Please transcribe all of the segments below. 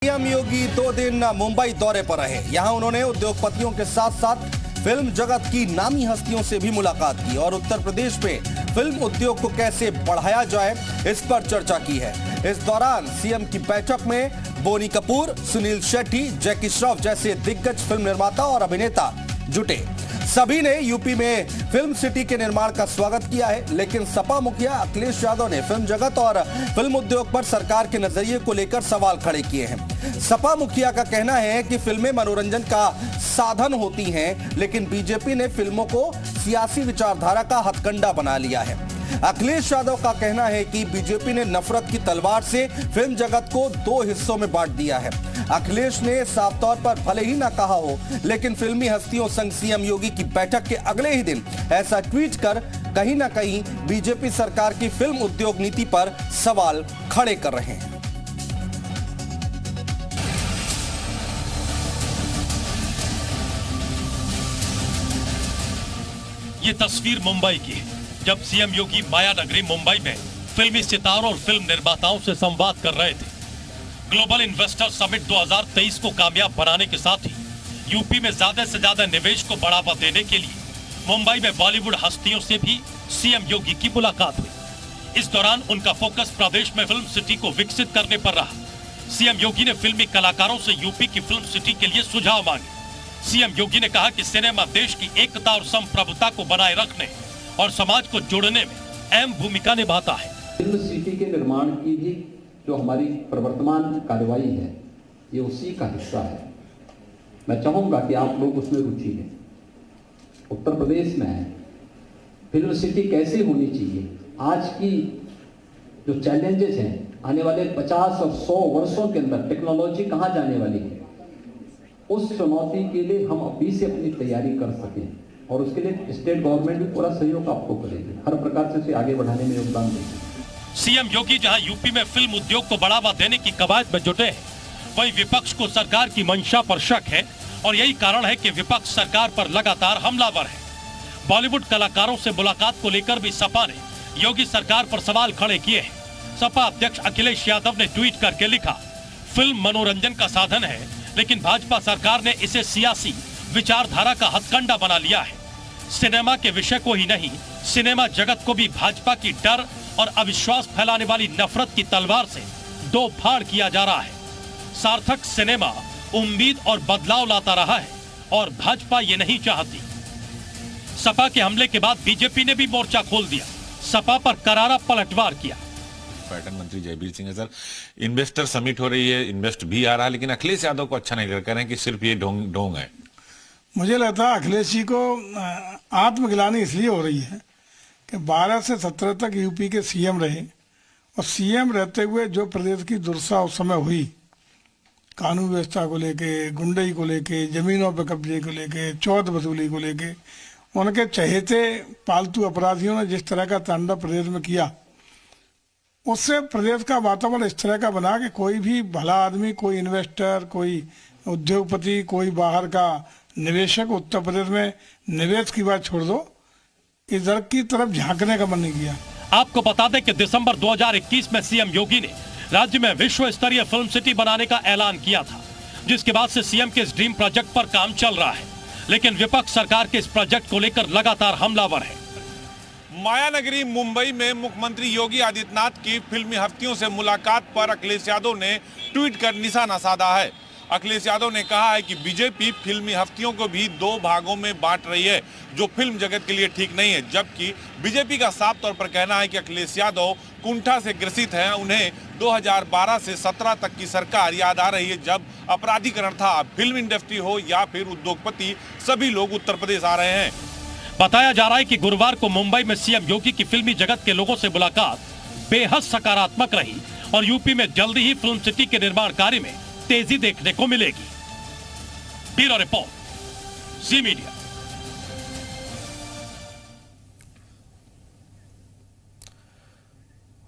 CM योगी 2 दिन मुंबई दौरे पर रहे। यहां उन्होंने उद्योगपतियों के साथ साथ फिल्म जगत की नामी हस्तियों से भी मुलाकात की और उत्तर प्रदेश में फिल्म उद्योग को कैसे बढ़ाया जाए इस पर चर्चा की है। इस दौरान सीएम की बैठक में बोनी कपूर, सुनील शेट्टी, जैकी श्रॉफ जैसे दिग्गज फिल्म निर्माता और अभिनेता जुटे। सभी ने यूपी में फिल्म सिटी के निर्माण का स्वागत किया है, लेकिन सपा मुखिया अखिलेश यादव ने फिल्म जगत और फिल्म उद्योग पर सरकार के नजरिए को लेकर सवाल खड़े किए हैं। सपा मुखिया का कहना है कि फिल्में मनोरंजन का साधन होती हैं, लेकिन बीजेपी ने फिल्मों को सियासी विचारधारा का हथकंडा बना लिया है। अखिलेश यादव का कहना है कि बीजेपी ने नफरत की तलवार से फिल्म जगत को 2 हिस्सों में बांट दिया है। अखिलेश ने साफ तौर पर भले ही ना कहा हो, लेकिन फिल्मी हस्तियों संग सीएम योगी की बैठक के अगले ही दिन ऐसा ट्वीट कर कहीं ना कहीं बीजेपी सरकार की फिल्म उद्योग नीति पर सवाल खड़े कर रहे हैं। ये तस्वीर मुंबई की है, जब सीएम योगी माया नगरी मुंबई में फिल्मी सितारों और फिल्म निर्माताओं से संवाद कर रहे थे। ग्लोबल इन्वेस्टर समिट 2023 को कामयाब बनाने के साथ ही यूपी में ज्यादा से ज्यादा निवेश को बढ़ावा देने के लिए मुंबई में बॉलीवुड हस्तियों से भी सीएम योगी की मुलाकात हुई। इस दौरान उनका फोकस प्रदेश में फिल्म सिटी को विकसित करने पर रहा। सीएम योगी ने फिल्मी कलाकारों से यूपी की फिल्म सिटी के लिए सुझाव मांगे। सीएम योगी ने कहा कि सिनेमा देश की एकता और संप्रभुता को बनाए रखने और समाज को जोड़ने में अहम भूमिका निभाता है। फिल्म सिटी के निर्माण की भी जो हमारी प्रवर्तमान कार्यवाही है, ये उसी का हिस्सा है। मैं चाहूंगा कि आप लोग उसमें रुचि लें। उत्तर प्रदेश में फिल्म सिटी कैसी होनी चाहिए, आज की जो चैलेंजेस हैं, आने वाले 50 और 100 वर्षों के अंदर टेक्नोलॉजी कहाँ जाने वाली है, उस चुनौती के लिए हम अभी से अपनी तैयारी कर सकें और उसके लिए स्टेट गवर्नमेंट भी पूरा सहयोग आपको करेगी, हर प्रकार से उसे आगे बढ़ाने में योगदान देगी। सीएम योगी जहां यूपी में फिल्म उद्योग को बढ़ावा देने की कवायद में जुटे हैं, वहीं विपक्ष को सरकार की मंशा पर शक है और यही कारण है कि विपक्ष सरकार पर लगातार हमलावर है। बॉलीवुड कलाकारों से मुलाकात को लेकर भी सपा ने योगी सरकार पर सवाल खड़े किए हैं। सपा अध्यक्ष अखिलेश यादव ने ट्वीट करके लिखा, फिल्म मनोरंजन का साधन है, लेकिन भाजपा सरकार ने इसे सियासी विचारधारा का हथकंडा बना लिया है। सिनेमा के विषय को ही नहीं, सिनेमा जगत को भी भाजपा की डर और अविश्वास फैलाने वाली नफरत की तलवार से दो फाड़ किया जा रहा है। सार्थक सिनेमा उम्मीद और बदलाव लाता रहा है और भाजपा ये नहीं चाहती। सपा के हमले के बाद बीजेपी ने भी मोर्चा खोल दिया, सपा पर करारा पलटवार किया। पर्यटन मंत्री जयवीर सिंह है सर, इन्वेस्टर समिट हो रही है, इन्वेस्ट भी आ रहा है, लेकिन अखिलेश यादव को अच्छा नहीं लग रहा है कि सिर्फ ये ढोंग है। मुझे लगता है अखिलेश जी को आत्मग्लानि इसलिए हो रही है कि 12 से 17 तक यूपी के सीएम रहे और सीएम रहते हुए जो प्रदेश की दुर्दशा उस समय हुई, कानून व्यवस्था को लेके, गुंडई को लेके, जमीनों पर कब्जे को लेके, चौथ वसूली को लेके, उनके चहेते पालतू अपराधियों ने जिस तरह का तांडव प्रदेश में किया, उससे प्रदेश का वातावरण इस तरह का बना कि कोई भी भला आदमी, कोई इन्वेस्टर, कोई उद्योगपति, कोई बाहर का निवेशक उत्तर प्रदेश में निवेश की बात छोड़ दो, इधर की तरफ झांकने का मन नहीं किया। आपको बता दें कि दिसंबर 2021 में सीएम योगी ने राज्य में विश्व स्तरीय फिल्म सिटी बनाने का ऐलान किया था, जिसके बाद से सीएम के इस ड्रीम प्रोजेक्ट पर काम चल रहा है, लेकिन विपक्ष सरकार के इस प्रोजेक्ट को लेकर लगातार हमलावर है। मायानगरी मुंबई में मुख्यमंत्री योगी आदित्यनाथ की फिल्मी हस्तियों से मुलाकात पर अखिलेश यादव ने ट्वीट कर निशाना साधा है। अखिलेश यादव ने कहा है कि बीजेपी फिल्मी हस्तियों को भी 2 भागों में बांट रही है, जो फिल्म जगत के लिए ठीक नहीं है। जबकि बीजेपी का साफ तौर पर कहना है कि अखिलेश यादव कुंठा से ग्रसित हैं। उन्हें 2012 से 17 तक की सरकार याद आ रही है, जब अपराधीकरण था। फिल्म इंडस्ट्री हो या फिर उद्योगपति, सभी लोग उत्तर प्रदेश आ रहे हैं। बताया जा रहा है कि गुरुवार को मुंबई में सीएम योगी की फिल्मी जगत के लोगों से मुलाकात बेहद सकारात्मक रही और यूपी में जल्दी ही फिल्म सिटी के निर्माण कार्य में तेजी देखने को मिलेगी। ब्यूरो रिपोर्ट, जी मीडिया।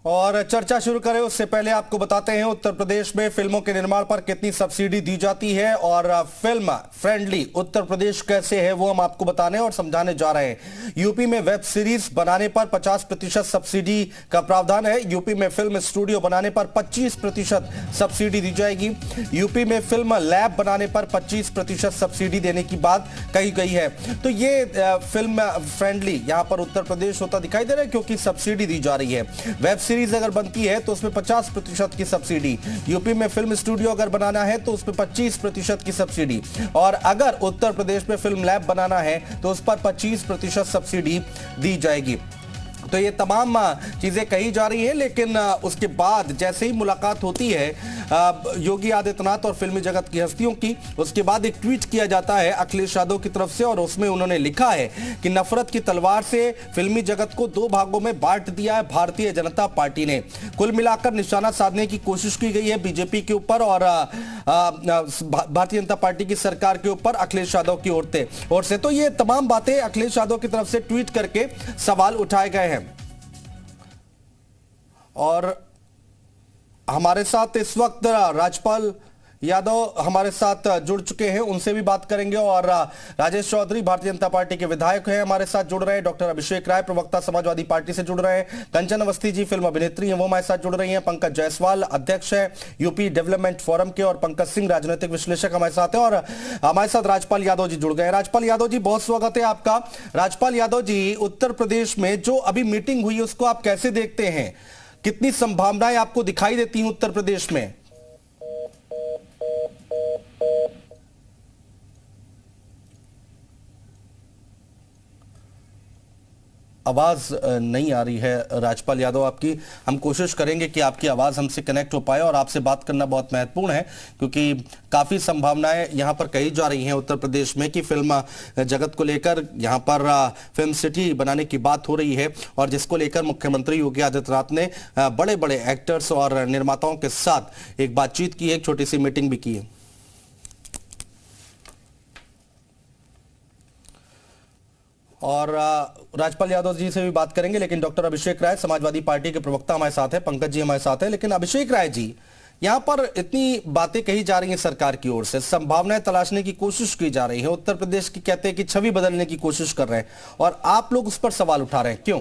और चर्चा शुरू करें उससे पहले आपको बताते हैं उत्तर प्रदेश में फिल्मों के निर्माण पर कितनी सब्सिडी दी जाती है और फिल्म फ्रेंडली उत्तर प्रदेश कैसे है वो हम आपको बताने और समझाने जा रहे हैं। यूपी में वेब सीरीज बनाने पर 50% सब्सिडी का प्रावधान है। यूपी में फिल्म स्टूडियो बनाने पर 25% सब्सिडी दी जाएगी। यूपी में फिल्म लैब बनाने पर 25% सब्सिडी देने की बात कही गई है। तो ये फिल्म फ्रेंडली यहां पर उत्तर प्रदेश होता दिखाई दे रहा है क्योंकि सब्सिडी दी जा रही है। वेब सीरीज अगर बनती है तो उसमें 50% की सब्सिडी, यूपी में फिल्म स्टूडियो अगर बनाना है तो उसमें 25% की सब्सिडी, और अगर उत्तर प्रदेश में फिल्म लैब बनाना है तो उस पर 25% सब्सिडी दी जाएगी। तो ये तमाम चीजें कही जा रही हैं, लेकिन उसके बाद जैसे ही मुलाकात होती है योगी आदित्यनाथ और फिल्मी जगत की हस्तियों की, उसके बाद एक ट्वीट किया जाता है अखिलेश यादव की तरफ से और उसमें उन्होंने लिखा है कि नफरत की तलवार से फिल्मी जगत को 2 भागों में बांट दिया है भारतीय जनता पार्टी ने। कुल मिलाकर निशाना साधने की कोशिश की गई है बीजेपी के ऊपर और भारतीय जनता पार्टी की सरकार के ऊपर अखिलेश यादव की ओर से। तो ये तमाम बातें अखिलेश यादव की तरफ से ट्वीट करके सवाल उठाए गए हैं। और हमारे साथ इस वक्त राजपाल यादव हमारे साथ जुड़ चुके हैं, उनसे भी बात करेंगे। और राजेश चौधरी भारतीय जनता पार्टी के विधायक हैं, हमारे साथ जुड़ रहे हैं। डॉक्टर अभिषेक राय प्रवक्ता समाजवादी पार्टी से जुड़ रहे हैं। कंचन अवस्थी जी फिल्म अभिनेत्री हैं, वो हमारे साथ जुड़ रही हैं। पंकज जायसवाल अध्यक्ष है यूपी डेवलपमेंट फोरम के और पंकज सिंह राजनीतिक विश्लेषक हमारे साथ हैं। और हमारे साथ राजपाल यादव जी जुड़ गए। राजपाल यादव जी बहुत स्वागत है आपका। राजपाल यादव जी, उत्तर प्रदेश में जो अभी मीटिंग हुई उसको आप कैसे देखते हैं? कितनी संभावनाएं आपको दिखाई देती हैं उत्तर प्रदेश में? आवाज नहीं आ रही है राजपाल यादव आपकी। हम कोशिश करेंगे कि आपकी आवाज हमसे कनेक्ट हो पाए और आपसे बात करना बहुत महत्वपूर्ण है क्योंकि काफी संभावनाएं यहां पर कही जा रही हैं उत्तर प्रदेश में कि फिल्म जगत को लेकर यहां पर फिल्म सिटी बनाने की बात हो रही है और जिसको लेकर मुख्यमंत्री योगी आदित्यनाथ ने बड़े बड़े एक्टर्स और निर्माताओं के साथ एक बातचीत की है, एक छोटी सी मीटिंग भी की है। और राजपाल यादव जी से भी बात करेंगे, लेकिन डॉक्टर अभिषेक राय समाजवादी पार्टी के प्रवक्ता हमारे साथ है, पंकज जी हमारे साथ है। लेकिन अभिषेक राय जी, यहां पर इतनी बातें कही जा रही हैं सरकार की ओर से, संभावनाएं तलाशने की कोशिश की जा रही है, उत्तर प्रदेश की कहते हैं कि छवि बदलने की कोशिश कर रहे हैं और आप लोग उस पर सवाल उठा रहे हैं, क्यों?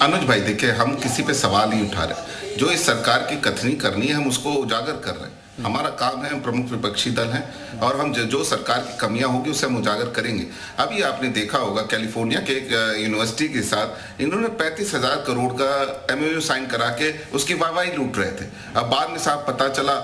अनुज भाई देखिए, हम किसी पे सवाल नहीं उठा रहे। जो इस सरकार की कथनी करनी है हम उसको उजागर कर रहे हैं। हमारा काम है, हम प्रमुख विपक्षी दल हैं और हम जो सरकार की कमियां होगी उसे हम उजागर करेंगे। अभी आपने देखा होगा कैलिफोर्निया के एक यूनिवर्सिटी के साथ इन्होंने 35,000 करोड़ का MOU साइन करा के उसकी वाहवाही लूट रहे थे। अब बाद में साहब पता चला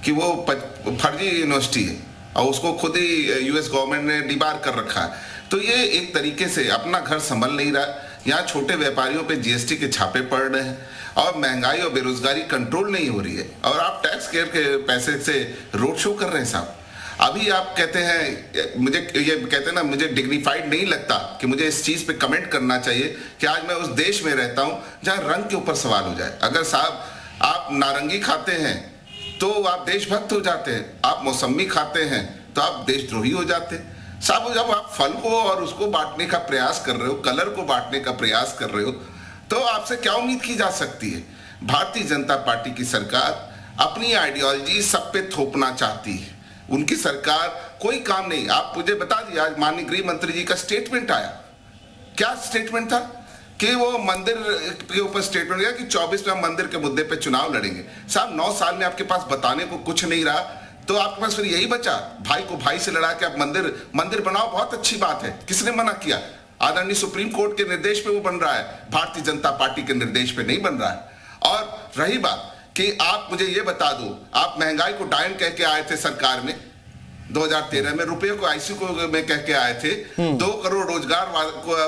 कि वो फर्जी यूनिवर्सिटी है और उसको खुद ही US गवर्नमेंट ने डिबार कर रखा है। तो ये एक तरीके से अपना घर संभल नहीं रहा। यहाँ छोटे व्यापारियों पे GST के छापे पड़ रहे हैं और महंगाई और बेरोजगारी कंट्रोल नहीं हो रही है और आप टैक्स केयर के पैसे से रोड शो कर रहे हैं साहब। अभी आप कहते हैं, मुझे ये कहते हैं ना, मुझे डिग्निफाइड नहीं लगता कि मुझे इस चीज पे कमेंट करना चाहिए कि आज मैं उस देश में रहता हूं जहां रंग के ऊपर सवाल हो जाए। अगर साहब आप नारंगी खाते हैं तो आप देशभक्त हो जाते हैं, आप मौसमी खाते हैं तो आप देशद्रोही हो जाते हैं। साहब जब आप फल को और उसको बांटने का प्रयास कर रहे हो, कलर को बांटने का प्रयास कर रहे हो, तो आपसे क्या उम्मीद की जा सकती है? भारतीय जनता पार्टी की सरकार अपनी आइडियोलॉजी सब पे थोपना चाहती है। उनकी सरकार कोई काम नहीं। आप मुझे बता दिया, आज माननीय गृह मंत्री जी का स्टेटमेंट आया। क्या स्टेटमेंट था कि वो मंदिर के ऊपर स्टेटमेंट दिया कि 24 में हम मंदिर के मुद्दे पे चुनाव लड़ेंगे। साहब 9 साल में आपके पास बताने को कुछ नहीं रहा, तो आपके पास फिर यही बचा, भाई को भाई से लड़ा के आप मंदिर बनाओ। बहुत अच्छी बात है, किसने मना किया? आदरणीय सुप्रीम कोर्ट के निर्देश पे वो बन रहा है, भारतीय जनता पार्टी के निर्देश पे नहीं बन रहा है। और रही बात कि आप मुझे ये बता दो, आप महंगाई को डायन कह के आए थे सरकार में 2013 में, रुपये को ICU को में कह के आए थे, 2 करोड़ रोजगार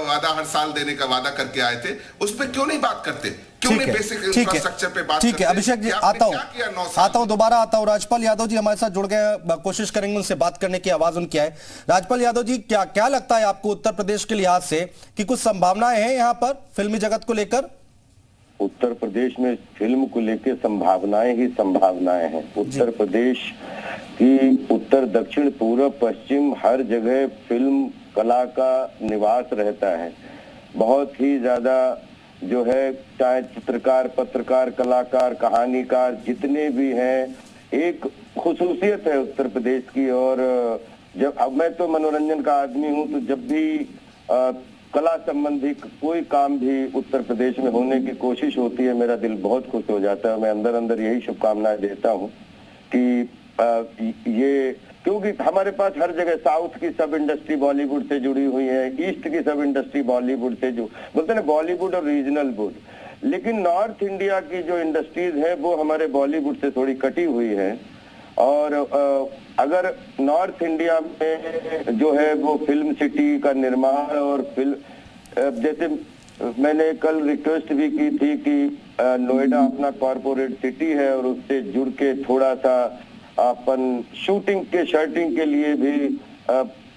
वादा हर साल देने का वादा करके आए थे। उस पर क्यों नहीं बात करते? क्यों नहीं बेसिक इंफ्रास्ट्रक्चर पे बात करते? ठीक है अभिषेक जी, आता हूं दोबारा आता हूं। राजपाल यादव जी हमारे साथ जुड़ गए, कोशिश करेंगे उनसे बात करने की, आवाज उनकी आए। राजपाल यादव जी, क्या लगता है आपको उत्तर प्रदेश के लिहाज से कि कुछ संभावनाएं हैं यहाँ पर फिल्मी जगत को लेकर? उत्तर प्रदेश में फिल्म को लेकर संभावनाएं ही संभावनाएं हैं। उत्तर प्रदेश की उत्तर दक्षिण पूर्व पश्चिम हर जगह फिल्म कला का निवास रहता है। बहुत ही ज्यादा जो है, चाहे चित्रकार, पत्रकार, कलाकार, कहानीकार जितने भी हैं, एक खुसूसियत है उत्तर प्रदेश की। और जब अब मैं तो मनोरंजन का आदमी हूं, तो जब भी कला संबंधी कोई काम भी उत्तर प्रदेश में होने की कोशिश होती है, मेरा दिल बहुत खुश हो जाता है। मैं अंदर अंदर यही शुभकामनाएं देता हूं कि ये, क्योंकि हमारे पास हर जगह साउथ की सब इंडस्ट्री बॉलीवुड से जुड़ी हुई है, ईस्ट की सब इंडस्ट्री बॉलीवुड से, जो बोलते हैं बॉलीवुड और रीजनल वुड, लेकिन नॉर्थ इंडिया की जो इंडस्ट्रीज है वो हमारे बॉलीवुड से थोड़ी कटी हुई है। और अगर नॉर्थ इंडिया में जो है वो फिल्म सिटी का निर्माण और फिल्म, जैसे मैंने कल रिक्वेस्ट भी की थी कि नोएडा अपना कॉरपोरेट सिटी है और उससे जुड़ के थोड़ा सा अपन शूटिंग के शर्टिंग के लिए भी,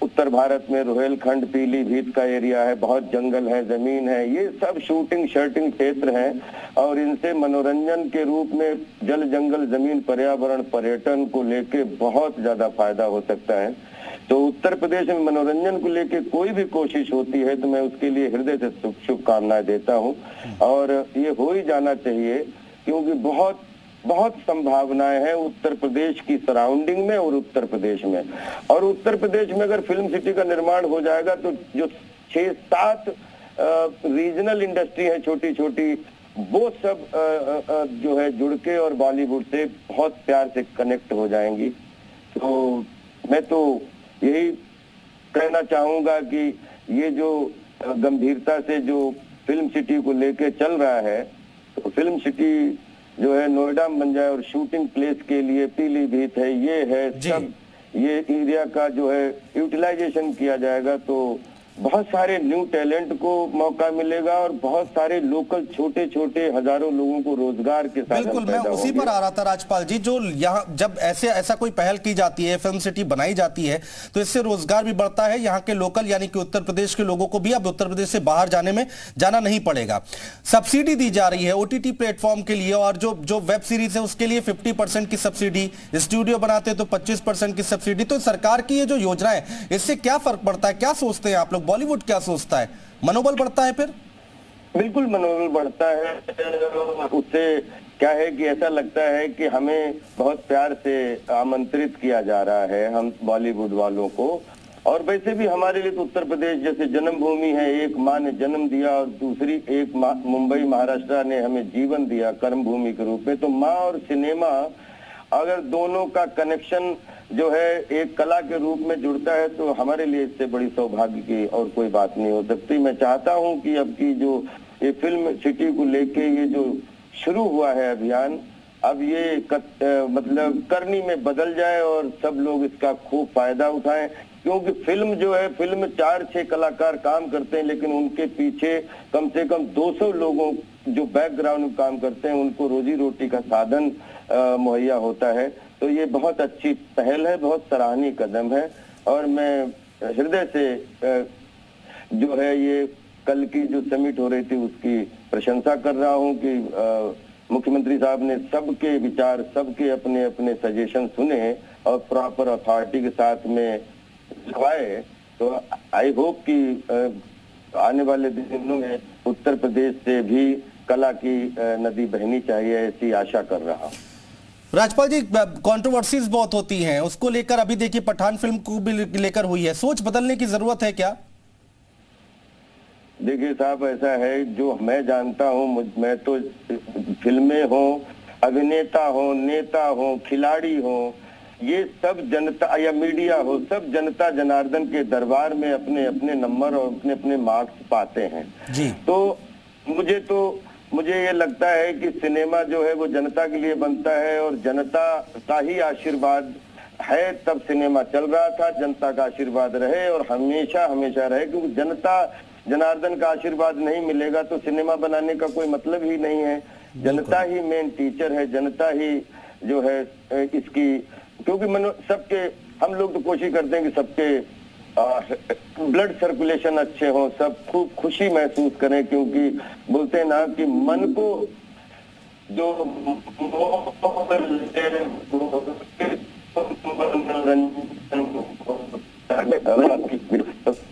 उत्तर भारत में रोहेलखंड, पीलीभीत का एरिया है, बहुत जंगल है, जमीन है, ये सब शूटिंग शर्टिंग क्षेत्र हैं और इनसे मनोरंजन के रूप में जल जंगल जमीन पर्यावरण पर्यटन को लेके बहुत ज्यादा फायदा हो सकता है। तो उत्तर प्रदेश में मनोरंजन को लेके कोई भी कोशिश होती है तो मैं उसके लिए हृदय से शुभकामनाएं देता हूं और ये हो ही जाना चाहिए, क्योंकि बहुत बहुत संभावनाएं हैं उत्तर प्रदेश की सराउंडिंग में और उत्तर प्रदेश में। और उत्तर प्रदेश में अगर फिल्म सिटी का निर्माण हो जाएगा तो जो 6-7 रीजनल इंडस्ट्री है छोटी छोटी, वो सब जो है जुड़ के और बॉलीवुड से बहुत प्यार से कनेक्ट हो जाएंगी। तो मैं तो यही कहना चाहूंगा कि ये जो गंभीरता से जो फिल्म सिटी को लेके चल रहा है, तो फिल्म सिटी जो है नोएडा बन जाए और शूटिंग प्लेस के लिए पीलीभीत है, ये है सब, ये एरिया का जो है यूटिलाइजेशन किया जाएगा तो बहुत सारे न्यू टैलेंट को मौका मिलेगा और बहुत सारे लोकल छोटे छोटे हजारों लोगों को रोजगार के साथ। बिल्कुल, मैं उसी पर आ रहा था राजपाल जी, जो यहाँ जब ऐसा कोई पहल की जाती है, फिल्म सिटी बनाई जाती है, तो इससे रोजगार भी बढ़ता है, यहाँ के लोकल यानी कि उत्तर प्रदेश के लोगों को भी अब उत्तर प्रदेश से बाहर जाना नहीं पड़ेगा। सब्सिडी दी जा रही है ओटीटी प्लेटफॉर्म के लिए और जो वेब सीरीज है उसके लिए 50% की सब्सिडी, स्टूडियो बनाते हैं तो 25% की सब्सिडी। तो सरकार की ये जो योजना है इससे क्या फर्क पड़ता है, क्या सोचते हैं आप लोग, बॉलीवुड क्या सोचता है, मनोबल बढ़ता है? फिर बिल्कुल मनोबल बढ़ता है। उससे क्या है कि ऐसा लगता है कि हमें बहुत प्यार से आमंत्रित किया जा रहा है हम बॉलीवुड वालों को। और वैसे भी हमारे लिए तो उत्तर प्रदेश जैसे जन्मभूमि है, एक माँ ने जन्म दिया और दूसरी एक मुंबई महाराष्ट्र ने हमें जीवन दिया कर्म भूमि के रूप में। तो माँ और सिनेमा अगर दोनों का कनेक्शन जो है एक कला के रूप में जुड़ता है तो हमारे लिए इससे बड़ी सौभाग्य की और कोई बात नहीं हो सकती। मैं चाहता हूं कि अब की जो ये फिल्म सिटी को लेके ये जो शुरू हुआ है अभियान, अब ये मतलब करनी में बदल जाए और सब लोग इसका खूब फायदा उठाएं, क्योंकि फिल्म जो है, फिल्म में 4-6 कलाकार काम करते हैं लेकिन उनके पीछे कम से कम 200 लोगों जो बैकग्राउंड में काम करते हैं उनको रोजी रोटी का साधन मुहैया होता है। तो ये बहुत अच्छी पहल है, बहुत सराहनीय कदम है और मैं हृदय से जो है ये कल की जो समिट हो रही थी उसकी प्रशंसा कर रहा हूं कि मुख्यमंत्री साहब ने सबके विचार, सबके अपने अपने सजेशन सुने और प्रॉपर अथॉरिटी के साथ में लिखवाए। तो आई होप कि आने वाले दिनों में उत्तर प्रदेश से भी कला की नदी बहनी चाहिए, ऐसी आशा कर रहा हूं। राजपाल जी, कंट्रोवर्सीज बहुत होती हैं, उसको लेकर अभी देखिए पठान फिल्म को भी लेकर हुई है, सोच बदलने की जरूरत है क्या? देखिए साहब, ऐसा है जो मैं जानता हूं, मैं तो फिल्में हो, अभिनेता हो, नेता हो, खिलाड़ी हो, ये सब जनता या मीडिया हो, सब जनता जनार्दन के दरबार में अपने अपने नंबर और अपने अपने मार्क्स पाते हैं जी। तो मुझे ये लगता है कि सिनेमा जो है वो जनता के लिए बनता है और जनता का ही आशीर्वाद है तब सिनेमा चल रहा था। जनता का आशीर्वाद रहे और हमेशा हमेशा रहे, क्योंकि जनता जनार्दन का आशीर्वाद नहीं मिलेगा तो सिनेमा बनाने का कोई मतलब ही नहीं है। जनता ही मेन टीचर है, जनता ही जो है इसकी, क्योंकि सबके हम लोग तो कोशिश करते हैं कि सबके ब्लड सर्कुलेशन अच्छे हो, सब खूब खुशी महसूस करें, क्योंकि बोलते हैं ना कि मन को जो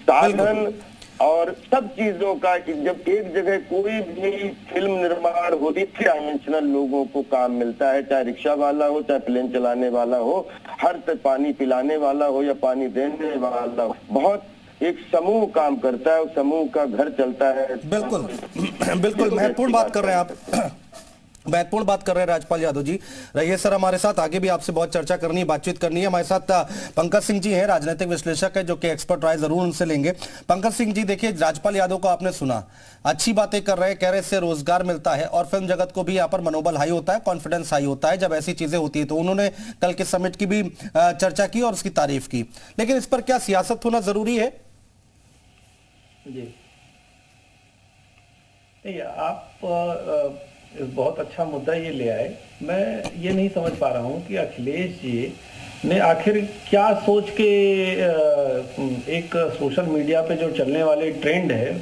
साधन और सब चीजों का जब एक जगह कोई भी फिल्म निर्माण होती है, डायमेंशनल लोगों को काम मिलता है, चाहे रिक्शा वाला हो, चाहे प्लेन चलाने वाला हो, हर पानी पिलाने वाला हो या पानी देने वाला हो, बहुत एक समूह काम करता है, उस समूह का घर चलता है। बिल्कुल बिल्कुल महत्वपूर्ण बात कर रहे हैं आप, महत्वपूर्ण बात कर रहे हैं राजपाल यादव जी। रहिए सर हमारे साथ, आगे भी आपसे बहुत चर्चा करनी है, बातचीत करनी है। हमारे साथ पंकज सिंह जी हैं, राजनीतिक विश्लेषक है, जो कि एक्सपर्ट राय जरूर उनसे लेंगे। पंकज सिंह जी, देखिए राजपाल यादव को आपने सुना, अच्छी बातें कर रहे हैं, कह रहे इससे रोजगार मिलता है और फिल्म जगत को भी यहाँ पर मनोबल हाई होता है, कॉन्फिडेंस हाई होता है जब ऐसी चीजें होती है। तो उन्होंने कल के समिट की भी चर्चा की और उसकी तारीफ की, लेकिन इस पर क्या सियासत होना जरूरी है? जी नहीं, आप बहुत अच्छा मुद्दा ये ले आए। मैं ये नहीं समझ पा रहा हूँ कि अखिलेश जी ने आखिर क्या सोच के एक सोशल मीडिया पे जो चलने वाले ट्रेंड है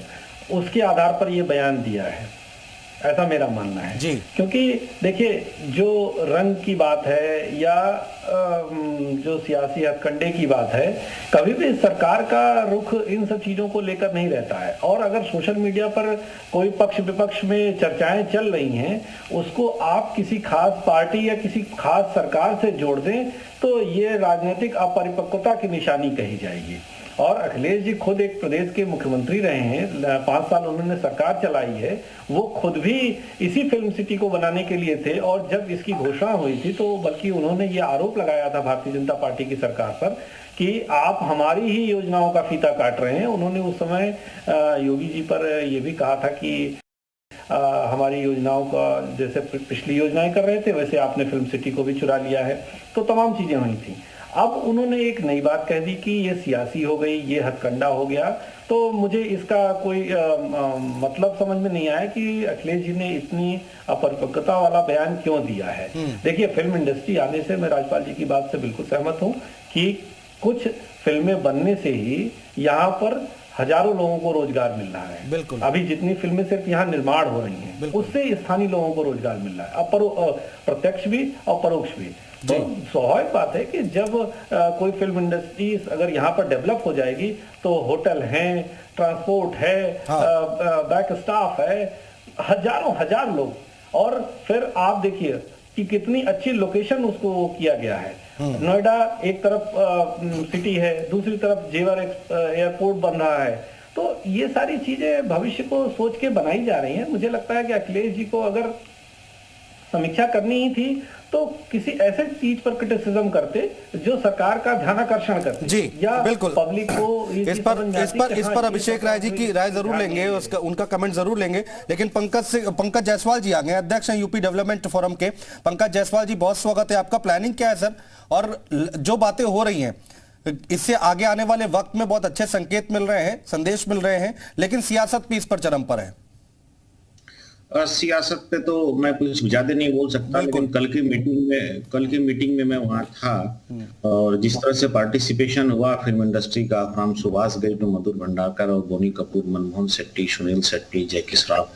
उसके आधार पर ये बयान दिया है, ऐसा मेरा मानना है जी। क्योंकि देखिए, जो रंग की बात है या जो सियासी हथकंडे की बात है, कभी भी सरकार का रुख इन सब चीजों को लेकर नहीं रहता है। और अगर सोशल मीडिया पर कोई पक्ष विपक्ष में चर्चाएं चल रही हैं, उसको आप किसी खास पार्टी या किसी खास सरकार से जोड़ दें तो ये राजनीतिक अपरिपक्वता की निशानी कही जाएगी। और अखिलेश जी खुद एक प्रदेश के मुख्यमंत्री रहे हैं, 5 साल उन्होंने सरकार चलाई है, वो खुद भी इसी फिल्म सिटी को बनाने के लिए थे। और जब इसकी घोषणा हुई थी तो बल्कि उन्होंने ये आरोप लगाया था भारतीय जनता पार्टी की सरकार पर कि आप हमारी ही योजनाओं का फीता काट रहे हैं। उन्होंने उस समय योगी जी पर यह भी कहा था कि हमारी योजनाओं का जैसे पिछली योजनाएं कर रहे थे वैसे आपने फिल्म सिटी को भी चुरा लिया है। तो तमाम चीजें हुई थी। अब उन्होंने एक नई बात कह दी कि ये सियासी हो गई, ये हथकंडा हो गया। तो मुझे इसका कोई मतलब समझ में नहीं आया कि अखिलेश जी ने इतनी अपरिपक्वता वाला बयान क्यों दिया है। देखिए, फिल्म इंडस्ट्री आने से मैं राजपाल जी की बात से बिल्कुल सहमत हूँ कि कुछ फिल्में बनने से ही यहाँ पर हजारों लोगों को रोजगार मिल रहा है। बिल्कुल, अभी जितनी फिल्में सिर्फ यहाँ निर्माण हो रही हैं उससे स्थानीय लोगों को रोजगार मिल रहा है, प्रत्यक्ष भी और परोक्ष भी। तो स्वाभाविक बात है कि जब कोई फिल्म इंडस्ट्री अगर यहाँ पर डेवलप हो जाएगी तो होटल हैं, ट्रांसपोर्ट है, बैक स्टाफ है, हजार लोग। और फिर आप देखिए कि कितनी अच्छी लोकेशन उसको किया गया है। नोएडा एक तरफ सिटी है, दूसरी तरफ जेवर एयरपोर्ट बन रहा है। तो ये सारी चीजें भविष्य को सोच के बनाई जा रही हैं। मुझे लगता है कि अखिलेश जी को अगर समीक्षा करनी ही थी तो किसी ऐसे चीज पर क्रिटिसिज्म करते जो सरकार का ध्यान आकर्षण करते जी, या बिल्कुल पब्लिक को इस पर अभिषेक राय जी की राय जरूर लेंगे, उसका उनका कमेंट जरूर लेंगे। लेकिन पंकज जायसवाल जी आ गए, अध्यक्ष हैं यूपी डेवलपमेंट फोरम के। पंकज जायसवाल जी, बहुत स्वागत है आपका। प्लानिंग क्या है सर? और जो बातें हो रही हैं इससे आगे आने वाले वक्त में बहुत अच्छे संकेत मिल रहे हैं, संदेश मिल रहे हैं, लेकिन सियासत भी इस पर चरम पर है। सियासत पे तो मैं कुछ ज्यादा नहीं बोल सकता, लेकिन कल की मीटिंग में मैं वहां था और जिस तरह से पार्टिसिपेशन हुआ फिल्म इंडस्ट्री का, फ्रॉम सुभाष घई टू मधुर भंडारकर और बोनी कपूर, मनमोहन शेट्टी, सुनील शेट्टी, जैकी श्रॉफ,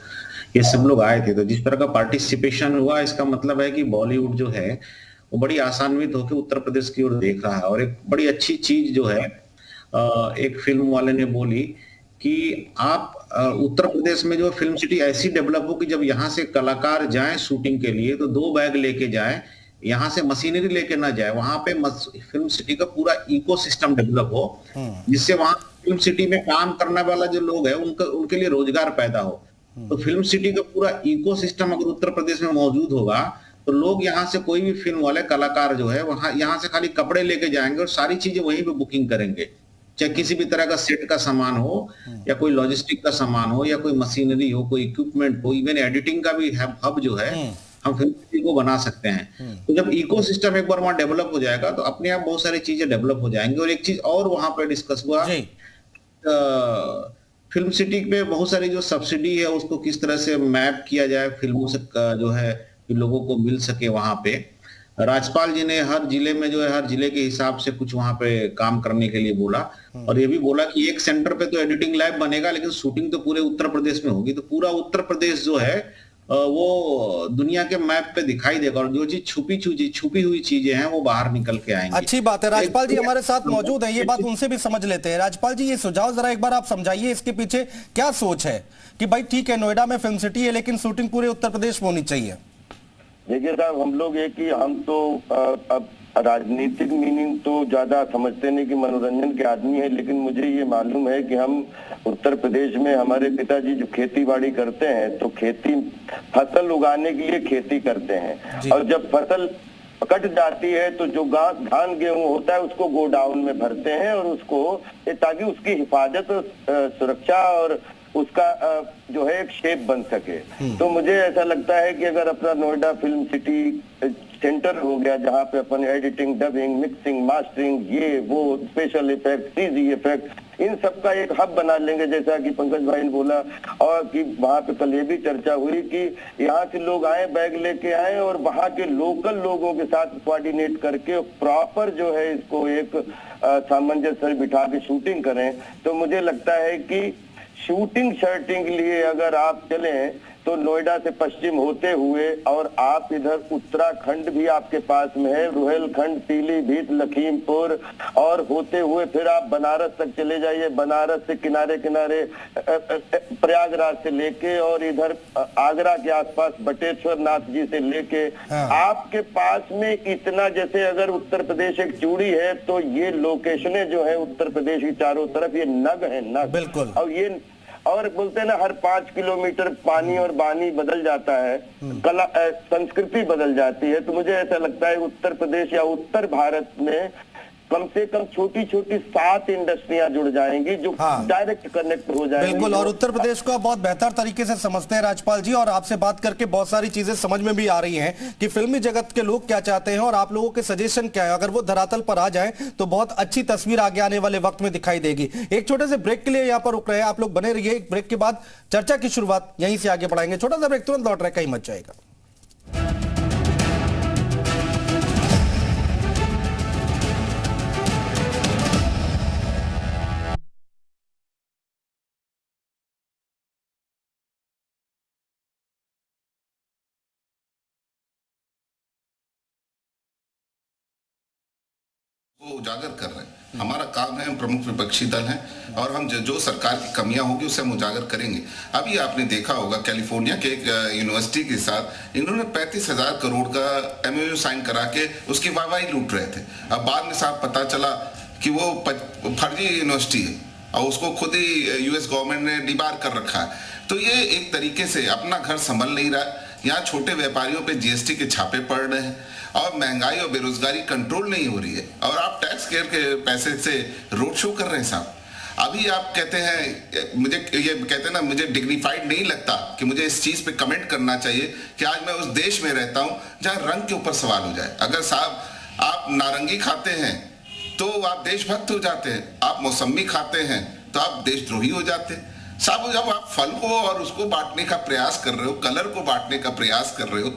ये सब लोग आए थे। तो जिस तरह का पार्टिसिपेशन हुआ, इसका मतलब है कि बॉलीवुड जो है वो बड़ी आसान्वित होकर उत्तर प्रदेश की ओर देख रहा है। और एक बड़ी अच्छी चीज जो है, एक फिल्म वाले ने बोली कि आप उत्तर प्रदेश में जो फिल्म सिटी ऐसी डेवलप हो कि जब यहाँ से कलाकार जाएं शूटिंग के लिए तो 2 बैग लेके जाएं, यहाँ से मशीनरी लेके ना जाए। वहां पे फिल्म सिटी का पूरा इकोसिस्टम डेवलप हो, जिससे वहां फिल्म सिटी में काम करने वाला जो लोग है उनके लिए रोजगार पैदा हो। तो फिल्म सिटी का पूरा इकोसिस्टम अगर उत्तर प्रदेश में मौजूद होगा तो लोग यहाँ से, कोई भी फिल्म वाले कलाकार जो है वहां यहाँ से खाली कपड़े लेके जाएंगे और सारी चीजें वहीं पे बुकिंग करेंगे, चाहे किसी भी तरह का सेट का सामान हो या कोई लॉजिस्टिक का सामान हो या कोई मशीनरी हो, कोई इक्विपमेंट हो, इवन एडिटिंग का भी हब जो है हम फिल्म सिटी को बना सकते हैं। तो जब इकोसिस्टम एक बार वहां डेवलप हो जाएगा तो अपने आप बहुत सारी चीजें डेवलप हो जाएंगी। और एक चीज और वहां पे डिस्कस हुआ, फिल्म सिटी पे बहुत सारी जो सब्सिडी है उसको किस तरह से मैप किया जाए फिल्मों से जो है लोगों को मिल सके। वहां पे राज्यपाल जी ने हर जिले में जो है हर जिले के हिसाब से कुछ वहां पे काम करने के लिए बोला और ये भी बोला कि एक सेंटर पे तो एडिटिंग लैब बनेगा लेकिन शूटिंग तो पूरे उत्तर प्रदेश में होगी। तो पूरा उत्तर प्रदेश जो है वो दुनिया के मैप पे दिखाई देगा और जो चीज छुपी हुई चीजें हैं वो बाहर निकल के आएंगी। अच्छी बात है, राजपाल जी हमारे साथ मौजूद हैं, ये बात उनसे भी समझ लेते हैं। राजपाल जी, ये सुझाव जरा एक बार आप समझाइए, इसके पीछे क्या सोच है कि भाई ठीक है नोएडा में फिल्म सिटी है लेकिन शूटिंग पूरे उत्तर प्रदेश में होनी चाहिए? देखिए साहब, हम लोग एक ही, हम तो अब राजनीतिक मीनिंग तो ज्यादा समझते नहीं कि मनोरंजन के आदमी है, लेकिन मुझे ये मालूम है कि हम उत्तर प्रदेश में हमारे पिताजी जो खेती बाड़ी करते हैं तो खेती फसल उगाने के लिए खेती करते हैं, और जब फसल कट जाती है तो जो धान गेहूं होता है उसको गोडाउन में भरते हैं और उसको ताकि उसकी हिफाजत, सुरक्षा और उसका जो है एक शेप बन सके। तो मुझे ऐसा लगता है कि अगर अपना नोएडा फिल्म सिटी सेंटर हो गया जहां पे अपन एडिटिंग, डबिंग, मिक्सिंग, मास्टरिंग, ये वो स्पेशल इफेक्ट, सीजी इफेक्ट, इन सब का एक हब बना लेंगे, जैसा कि पंकज भाई ने बोला, और कि वहां पे कल ये भी चर्चा हुई कि यहाँ से लोग आए, बैग लेके आए और वहां के लोकल लोगों के साथ कोऑर्डिनेट करके प्रॉपर जो है इसको एक सामंजस्य बिठा के शूटिंग करें। तो मुझे लगता है कि शूटिंग शर्टिंग के लिए अगर आप चलें तो नोएडा से पश्चिम होते हुए, और आप इधर उत्तराखंड भी आपके पास में है, रुहेलखंड, पीलीभीत, लखीमपुर, और होते हुए फिर आप बनारस तक चले जाइए, बनारस से किनारे किनारे प्रयागराज से लेके और इधर आगरा के आसपास बटेश्वर नाथ जी से लेके आपके पास में इतना, जैसे अगर उत्तर प्रदेश एक चूड़ी है तो ये लोकेशनें जो है उत्तर प्रदेश की चारों तरफ ये नग है, नग। बिल्कुल। और बोलते हैं ना, हर 5 किलोमीटर पानी और बानी बदल जाता है, कला संस्कृति बदल जाती है। तो मुझे ऐसा लगता है उत्तर प्रदेश या उत्तर भारत में कम से कम छोटी छोटी 7 इंडस्ट्रियां जुड़ जाएंगी जो डायरेक्ट कनेक्ट हो जाएंगी। बिल्कुल, और उत्तर प्रदेश को बहुत बेहतर तरीके से समझते हैं राजपाल जी, और आपसे बात करके बहुत सारी चीजें समझ में भी आ रही हैं कि फिल्मी जगत के लोग क्या चाहते हैं और आप लोगों के सजेशन क्या है। अगर वो धरातल पर आ जाए तो बहुत अच्छी तस्वीर आगे आने वाले वक्त में दिखाई देगी। एक छोटे से ब्रेक के लिए यहाँ पर रुक रहे हैं, आप लोग बने रहिए। एक ब्रेक के बाद चर्चा की शुरुआत यहीं से आगे बढ़ाएंगे। छोटा सा ब्रेक, तुरंत लौट रहे, कहीं मत जाएगा। वो उजागर कर रहे हैं। हमारा काम है, हम प्रमुख विपक्षी दल हैं और हम जो सरकार की कमियां होगी उसे हम उजागर करेंगे। अभी आपने देखा होगा कैलिफोर्निया के एक यूनिवर्सिटी के साथ इन्होंने 35,000 करोड़ का MOU साइन करा के उसकी वाहवाही लूट रहे थे। अब बाद में साहब पता चला कि वो फर्जी यूनिवर्सिटी है और उसको खुद ही US गवर्नमेंट ने डिबार कर रखा है। तो ये एक तरीके से अपना घर संभल नहीं रहा। यहाँ छोटे व्यापारियों पे GST के छापे पड़ रहे हैं और महंगाई और बेरोजगारी कंट्रोल नहीं हो रही है, और आप टैक्स केयर के पैसे से रोड शो कर रहे हैं साहब। अभी आप कहते हैं, मुझे ये कहते हैं ना, मुझे डिग्निफाइड नहीं लगता कि मुझे इस चीज पे कमेंट करना चाहिए कि आज मैं उस देश में रहता हूं जहां रंग के ऊपर सवाल हो जाए। अगर साहब आप नारंगी खाते हैं तो आप देशभक्त हो जाते हैं, आप मौसमी खाते हैं तो आप देशद्रोही हो जाते हैं। साहब जब आप फल को और उसको बांटने का प्रयास कर रहे हो, कलर को बांटने का प्रयास कर रहे हो,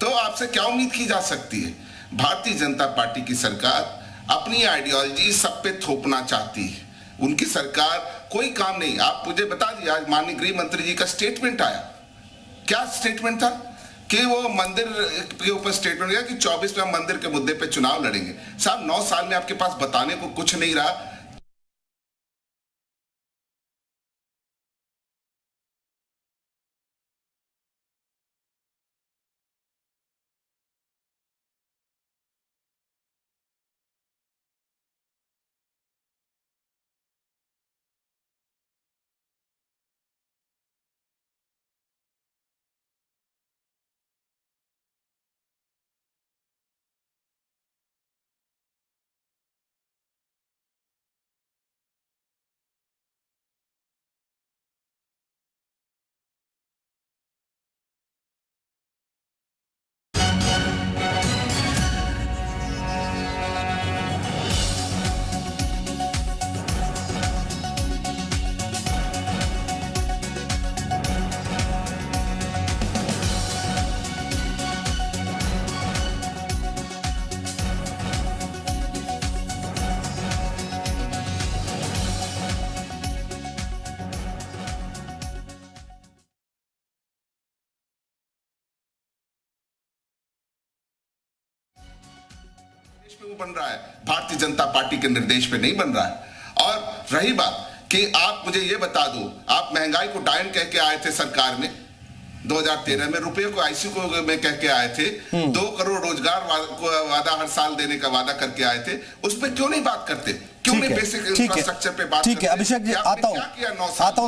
तो आपसे क्या उम्मीद की जा सकती है? भारतीय जनता पार्टी की सरकार अपनी आइडियोलॉजी सब पे थोपना चाहती है। उनकी सरकार कोई काम नहीं। आप मुझे बता दिया, आज माननीय गृह मंत्री जी का स्टेटमेंट आया। क्या स्टेटमेंट था कि वो मंदिर के ऊपर स्टेटमेंट दिया कि 24 में हम मंदिर के मुद्दे पे चुनाव लड़ेंगे। साहब 9 साल में आपके पास बताने को कुछ नहीं रहा। पे वो बन रहा है, भारतीय जनता पार्टी के निर्देश पे नहीं बन रहा है। और रही बात कि आप मुझे ये बता दो, आप महंगाई को डायन कह के आए थे सरकार में 2013 में, रुपये को आईसीयू को में कह के आए थे, 2 करोड़ रोजगार को वादा हर साल देने का वादा करके आए थे, उस पर क्यों नहीं बात करते? क्यों नहीं बेसिक इंफ्रास्ट्रक्चर पे बात? ठीक है अभिषेक जी,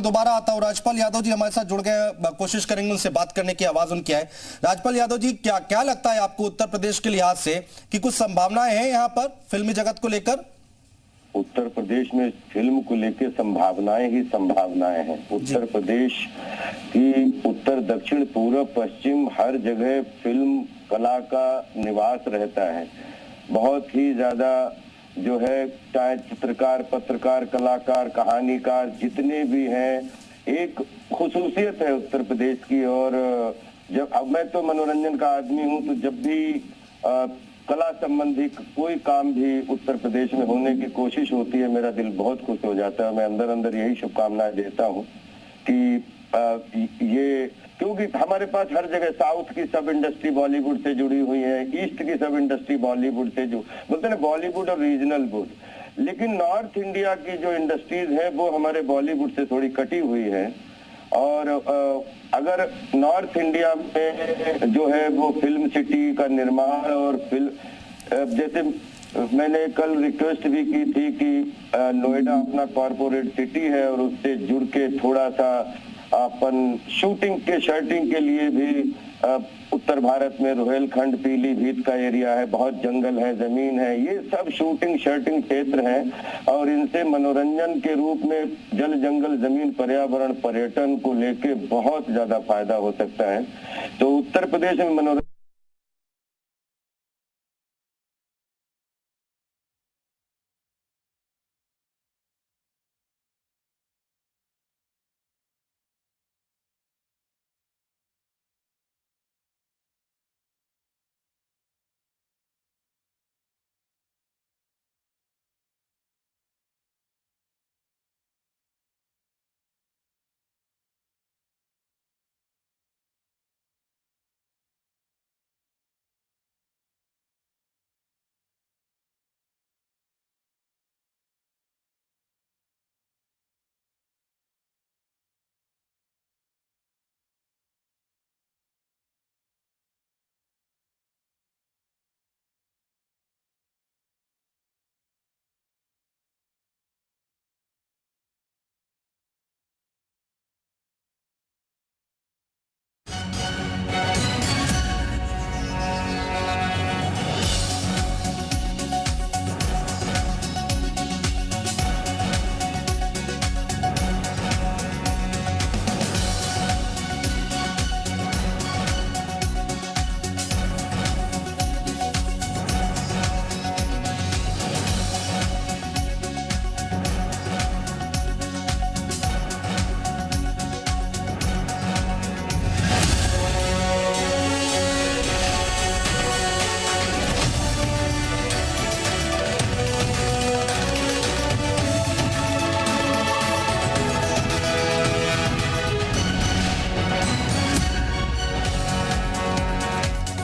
दोबारा आता हूं। राजपाल यादव जी हमारे साथ जुड़ गए, कोशिश करेंगे उनसे बात करने की, आवाज उनकी आए। राजपाल यादव जी, क्या लगता है आपको उत्तर प्रदेश के लिहाज से कि कुछ संभावनाएं हैं यहाँ पर फिल्मी जगत को लेकर? उत्तर प्रदेश में फिल्म को लेकर संभावनाएं ही संभावनाएं हैं। उत्तर प्रदेश की उत्तर दक्षिण पूर्व पश्चिम हर जगह फिल्म कला का निवास रहता है। बहुत ही ज्यादा जो है, चाहे चित्रकार, पत्रकार, कलाकार, कहानीकार जितने भी हैं, एक खुसूसियत है उत्तर प्रदेश की। और जब अब मैं तो मनोरंजन का आदमी हूं, तो जब भी कला संबंधी कोई काम भी उत्तर प्रदेश में होने की कोशिश होती है, मेरा दिल बहुत खुश हो जाता है। मैं अंदर अंदर यही शुभकामनाएं देता हूं कि ये, क्योंकि हमारे पास हर जगह साउथ की सब इंडस्ट्री बॉलीवुड से जुड़ी हुई है, ईस्ट की सब इंडस्ट्री बॉलीवुड से जो बोलते हैं बॉलीवुड और रीजनल वुड, लेकिन नॉर्थ इंडिया की जो इंडस्ट्रीज है वो हमारे बॉलीवुड से थोड़ी कटी हुई है। और अगर नॉर्थ इंडिया में जो है वो फिल्म सिटी का निर्माण और फिल्म, जैसे मैंने कल रिक्वेस्ट भी की थी कि नोएडा अपना कॉरपोरेट सिटी है और उससे जुड़ के थोड़ा सा अपन शूटिंग के लिए भी उत्तर भारत में रोहेलखंड, पीलीभीत का एरिया है, बहुत जंगल है, जमीन है, ये सब शूटिंग क्षेत्र हैं और इनसे मनोरंजन के रूप में जल जंगल जमीन पर्यावरण पर्यटन को लेके बहुत ज्यादा फायदा हो सकता है। तो उत्तर प्रदेश में मनोरंजन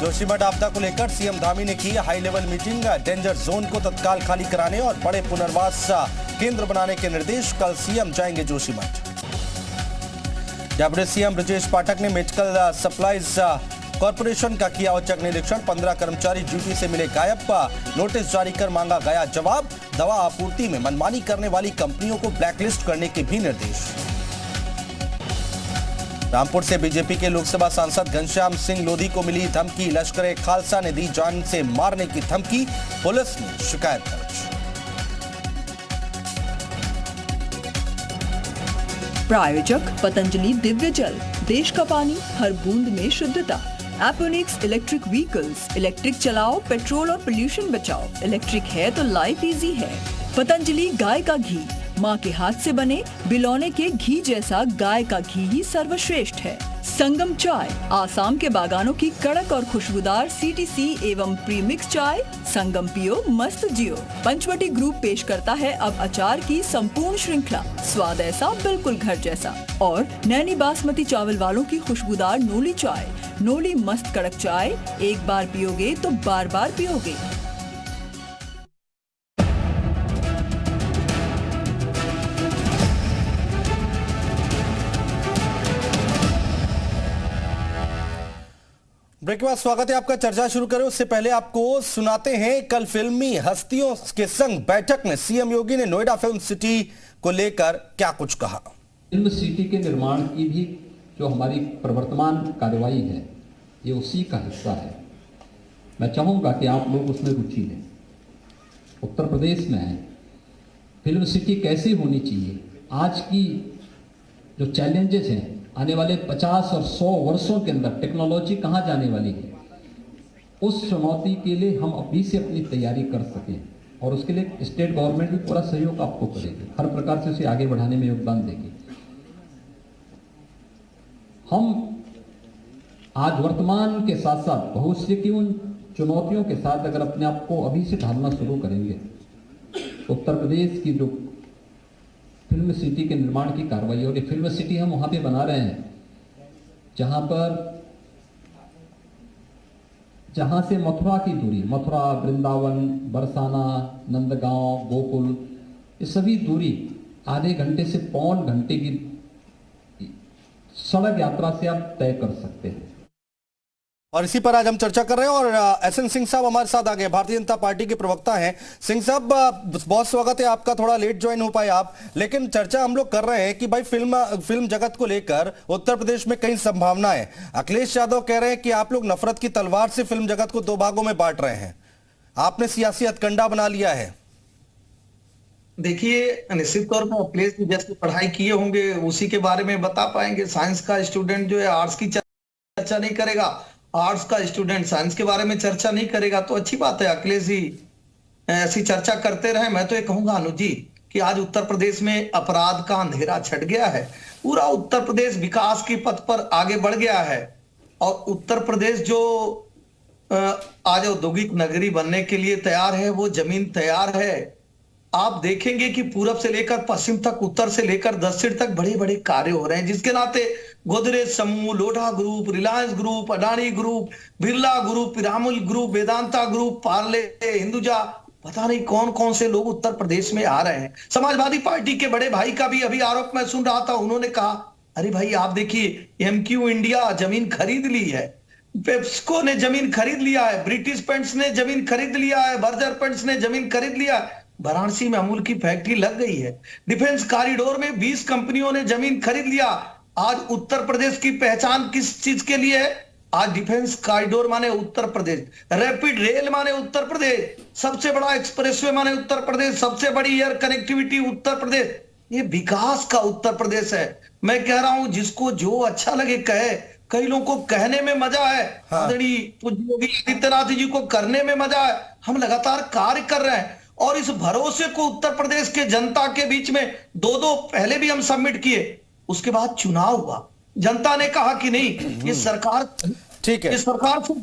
जोशीमठ आपदा को लेकर सीएम धामी ने की high level meeting, danger zone को तत्काल खाली कराने और बड़े पुनर्वास केंद्र बनाने के निर्देश। कल सीएम जाएंगे जोशीमठ। डिप्टी सीएम ब्रजेश पाठक ने मेडिकल सप्लाईज कॉर्पोरेशन का किया औचक निरीक्षण, 15 कर्मचारी ड्यूटी से मिले गायब, नोटिस जारी कर मांगा गया जवाब। दवा आपूर्ति में मनमानी करने वाली कंपनियों को ब्लैकलिस्ट करने के भी निर्देश। रामपुर से बीजेपी के लोकसभा सांसद घनश्याम सिंह लोधी को मिली धमकी, लश्कर खालसा ने दी जान से मारने की धमकी, पुलिस ने शिकायत दर्ज। प्रायोजक पतंजलि दिव्य जल, देश का पानी हर बूंद में शुद्धता। एपोनिक्स इलेक्ट्रिक व्हीकल्स, इलेक्ट्रिक चलाओ, पेट्रोल और पोल्यूशन बचाओ। इलेक्ट्रिक है तो लाइफ इजी है। पतंजलि गाय का घी, माँ के हाथ से बने बिलौने के घी जैसा गाय का घी ही सर्वश्रेष्ठ है। संगम चाय, आसाम के बागानों की कड़क और खुशबूदार सीटीसी एवं प्रीमिक्स चाय। संगम पियो मस्त जियो। पंचवटी ग्रुप पेश करता है अब अचार की संपूर्ण श्रृंखला, स्वाद ऐसा बिल्कुल घर जैसा। और नैनी बासमती चावल वालों की खुशबूदार नोली चाय। नोली मस्त कड़क चाय, एक बार पियोगे तो बार बार पियोगे। ब्रेक के बाद स्वागत है आपका। चर्चा शुरू करें उससे पहले आपको सुनाते हैं कल फिल्मी हस्तियों के संग बैठक में सीएम योगी ने नोएडा फिल्म सिटी को लेकर क्या कुछ कहा। फिल्म सिटी के निर्माण की भी जो हमारी प्रवर्तमान कार्यवाही है ये उसी का हिस्सा है। मैं चाहूँगा कि आप लोग उसमें रुचि लें। उत्तर प्रदेश में फिल्म सिटी कैसी होनी चाहिए, आज की जो चैलेंजेस हैं आने वाले 50 और 100 वर्षों के अंदर टेक्नोलॉजी कहाँ जाने वाली है, उस चुनौती के लिए हम अभी से अपनी तैयारी कर सकें और उसके लिए स्टेट गवर्नमेंट भी पूरा सहयोग आपको करेगी, हर प्रकार से उसे आगे बढ़ाने में योगदान देगी। हम आज वर्तमान के साथ साथ भविष्य की उन चुनौतियों के साथ अगर अपने आप को अभी से ढालना शुरू करेंगे, उत्तर प्रदेश की जो फिल्म सिटी के निर्माण की कार्रवाई और ये फिल्म सिटी हम वहां पे बना रहे हैं जहां से मथुरा की दूरी, मथुरा, वृंदावन, बरसाना, नंदगांव, गोकुल, ये सभी दूरी आधे घंटे से पौन घंटे की सड़क यात्रा से आप तय कर सकते हैं। और इसी पर आज हम चर्चा कर रहे हैं और एसएन सिंह साहब हमारे साथ आ गए, भारतीय जनता पार्टी के प्रवक्ता हैं। सिंह साहब बहुत स्वागत है आपका, थोड़ा लेट ज्वाइन हो पाए आप, लेकिन चर्चा हम लोग कर रहे हैं कि भाई फिल्म जगत को लेकर उत्तर प्रदेश में कई संभावनाएं। अखिलेश यादव कह रहे हैं कि आप लोग नफरत की तलवार से फिल्म जगत को दो भागों में बांट रहे हैं, आपने सियासी हथकंडा बना लिया है। देखिए, निश्चित तौर पर अखिलेश जी जैसे पढ़ाई किए होंगे उसी के बारे में बता पाएंगे। साइंस का स्टूडेंट जो है आर्ट्स की चर्चा नहीं करेगा, आर्ट्स का स्टूडेंट साइंस के बारे में चर्चा नहीं करेगा, तो अच्छी बात है अखिलेश जी ऐसी चर्चा करते रहे। मैं तो ये कहूंगा अनुज जी कि आज उत्तर प्रदेश में अपराध का अंधेरा छट गया है, पूरा उत्तर प्रदेश विकास की पथ पर आगे बढ़ गया है और उत्तर प्रदेश जो आज औद्योगिक नगरी बनने के लिए तैयार है, वो जमीन तैयार है। आप देखेंगे कि पूरब से लेकर पश्चिम तक, उत्तर से लेकर दक्षिण तक बड़े बड़े कार्य हो रहे हैं, जिसके नाते गोदरेज समूह, Lodha group, Reliance group, Adani group, Birla group, Piramal group, Vedanta group, Parle, Hinduja, पता नहीं कौन कौन से लोग उत्तर प्रदेश में आ रहे हैं। समाजवादी पार्टी के बड़े भाई का भी अभी आरोप मैं सुन रहा था, उन्होंने कहा अरे भाई आप देखिए एमक्यू इंडिया जमीन खरीद ली है, पेप्सिको ने जमीन खरीद लिया है, ब्रिटिश पेंट्स ने जमीन खरीद लिया है, बर्जर पेंट्स ने जमीन खरीद लिया है, वाराणसी में अमूल की फैक्ट्री लग गई है, डिफेंस कॉरिडोर में 20 कंपनियों ने जमीन खरीद लिया। आज उत्तर प्रदेश की पहचान किस चीज के लिए है? आज डिफेंस कॉरिडोर माने उत्तर प्रदेश, रैपिड रेल माने उत्तर प्रदेश, सबसे बड़ा एक्सप्रेसवे माने उत्तर प्रदेश, सबसे बड़ी एयर कनेक्टिविटी उत्तर प्रदेश। ये विकास का उत्तर प्रदेश है। मैं कह रहा हूं जिसको जो अच्छा लगे कहे, कई लोगों को कहने में मजा है, आदरणीय पूज्य योगी आदित्यनाथ जी को करने में मजा है। हम लगातार कार्य कर रहे हैं और इस भरोसे को उत्तर प्रदेश के जनता के बीच में दो पहले भी हम सबमिट किए, उसके बाद चुनाव हुआ, जनता ने कहा कि नहीं ये सरकार ठीक है, इस सरकार से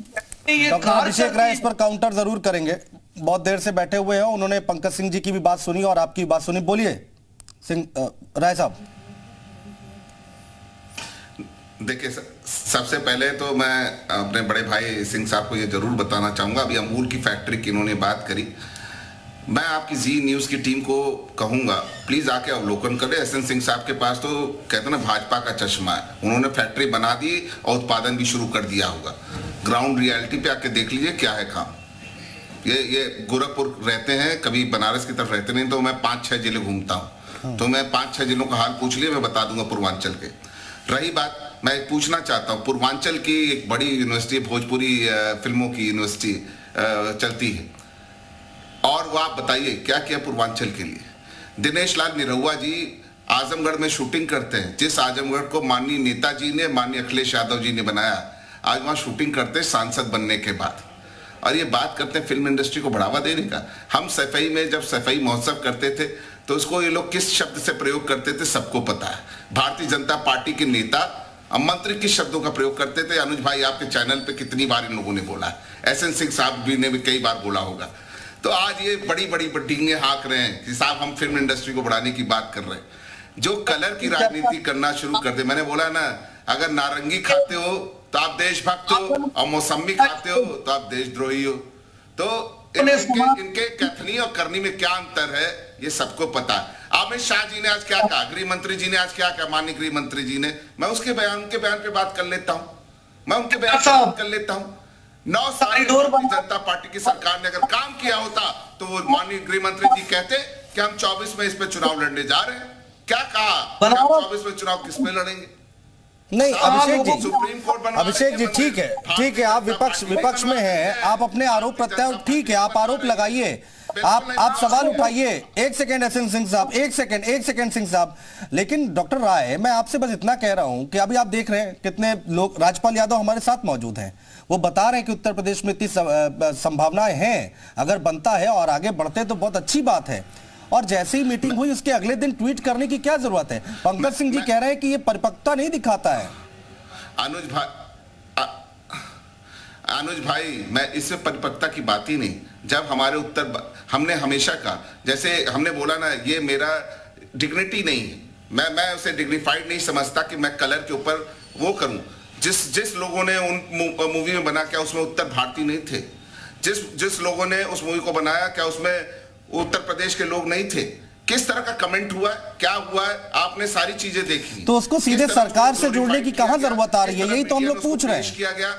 ये अभिषेक राय इस पर काउंटर जरूर करेंगे, बहुत देर से बैठे हुए हैं, उन्होंने पंकज सिंह जी की भी बात सुनी और आपकी बात सुनी। बोलिए सिंह राय साहब। देखिए, सबसे पहले तो मैं अपने बड़े भाई सिंह साहब को ये जरूर बताना चाहूंगा, अभी अमूल की फैक्ट्री की इन्होंने बात करी, मैं आपकी जी न्यूज की टीम को कहूंगा प्लीज आके अवलोकन करें। एसएन सिंह साहब के पास तो कहते ना भाजपा का चश्मा है, उन्होंने फैक्ट्री बना दी और उत्पादन भी शुरू कर दिया होगा। ग्राउंड रियलिटी पे आके देख लीजिए क्या है काम। ये गोरखपुर रहते हैं, कभी बनारस की तरफ रहते नहीं, तो मैं 5-6 जिले घूमता हूँ, तो मैं 5-6 जिलों का हाल पूछ लिए, मैं बता दूंगा पूर्वांचल के। रही बात, मैं पूछना चाहता हूँ, पूर्वांचल की एक बड़ी यूनिवर्सिटी, भोजपुरी फिल्मों की यूनिवर्सिटी चलती है, और वो आप बताइए क्या किया पूर्वांचल के लिए। दिनेश लाल निरहुआ जी आजमगढ़ में शूटिंग करते हैं, जिस आजमगढ़ को माननीय नेताजी ने, माननीय अखिलेश यादव जी ने बनाया, आज वहां शूटिंग करते हैं सांसद बनने के बाद, और ये बात करते हैं फिल्म इंडस्ट्री को बढ़ावा देने का। हम सफाई में जब सफाई महोत्सव करते थे तो उसको ये लोग किस शब्द से प्रयोग करते थे सबको पता है। भारतीय जनता पार्टी के नेता मंत्री किस शब्दों का प्रयोग करते थे, अनुज भाई आपके चैनल पे कितनी बार इन लोगों ने बोला है, एसएन सिंह साहब भी ने भी कई बार बोला होगा। तो आज ये बड़ी बड़ी डींगे हाँक रहे हैं कि साहब हम फिल्म इंडस्ट्री को बढ़ाने की बात कर रहे हैं, जो कलर की राजनीति करना शुरू कर दे। मैंने बोला ना, अगर नारंगी खाते हो तो आप देशभक्त हो, और मौसमी खाते हो तो आप देशद्रोही हो। तो इनके कथनी और करनी में क्या अंतर है ये सबको पता है। अमित शाह जी ने आज क्या कहा, गृह मंत्री जी ने आज क्या कहा, माननीय गृह मंत्री जी ने, मैं उनके बयान पे बात कर लेता हूँ, मैं उनके बयान पे बात कर लेता हूँ। 9 साल भारतीय जनता पार्टी की सरकार ने अगर काम किया होता तो वो माननीय गृह मंत्री जी कहते कि हम 24 में इस पे चुनाव लड़ने जा रहे हैं। क्या कहा, हम 24 में चुनाव किस पे लड़ेंगे? नहीं अभिषेक जी, सुप्रीम कोर्ट बनवा अभिषेक जी ठीक है, आप विपक्ष में हैं, आप अपने आरोप प्रत्यारोप, ठीक है, आप आरोप लगाइए, आप सवाल उठाइए। एक सेकंड एसएन सिंह साहब, एक सेकंड सिंह साहब। लेकिन डॉक्टर राय, मैं आपसे बस इतना कह रहा हूं कि अभी आप देख रहे हैं कितने लोग, राजपाल यादव हमारे साथ मौजूद हैं, वो बता रहे हैं कि उत्तर प्रदेश में इतनी संभावनाएं हैं, अगर बनता है और आगे बढ़ते तो बहुत अच्छी बात है। और जैसे ही मीटिंग हुई उसके अगले दिन ट्वीट करने की क्या जरूरत है? पंकज सिंह जी कह रहे हैं कि ये परिपक्वता नहीं दिखाता है। अनुज भाई, मैं इसमें परिपक्वता की बात ही नहीं। जब हमारे हमने हमेशा कहा, जैसे हमने बोला ना, ये मेरा डिग्निटी नहीं है, मैं उसे डिग्निफाइड नहीं समझता कि मैं कलर के ऊपर वो करूं। जिस लोगों ने उन मूवी में बना, क्या उसमें उत्तर भारतीय नहीं थे? जिस लोगों ने उस मूवी को बनाया, क्या उसमें उत्तर प्रदेश के लोग नहीं थे? किस तरह का कमेंट हुआ है, क्या हुआ है, आपने सारी चीजें देखी। तो उसको सीधे सरकार से जोड़ने की कहां जरूरत आ रही है? यही तो हम लोग पूछ रहे हैं। किया गया,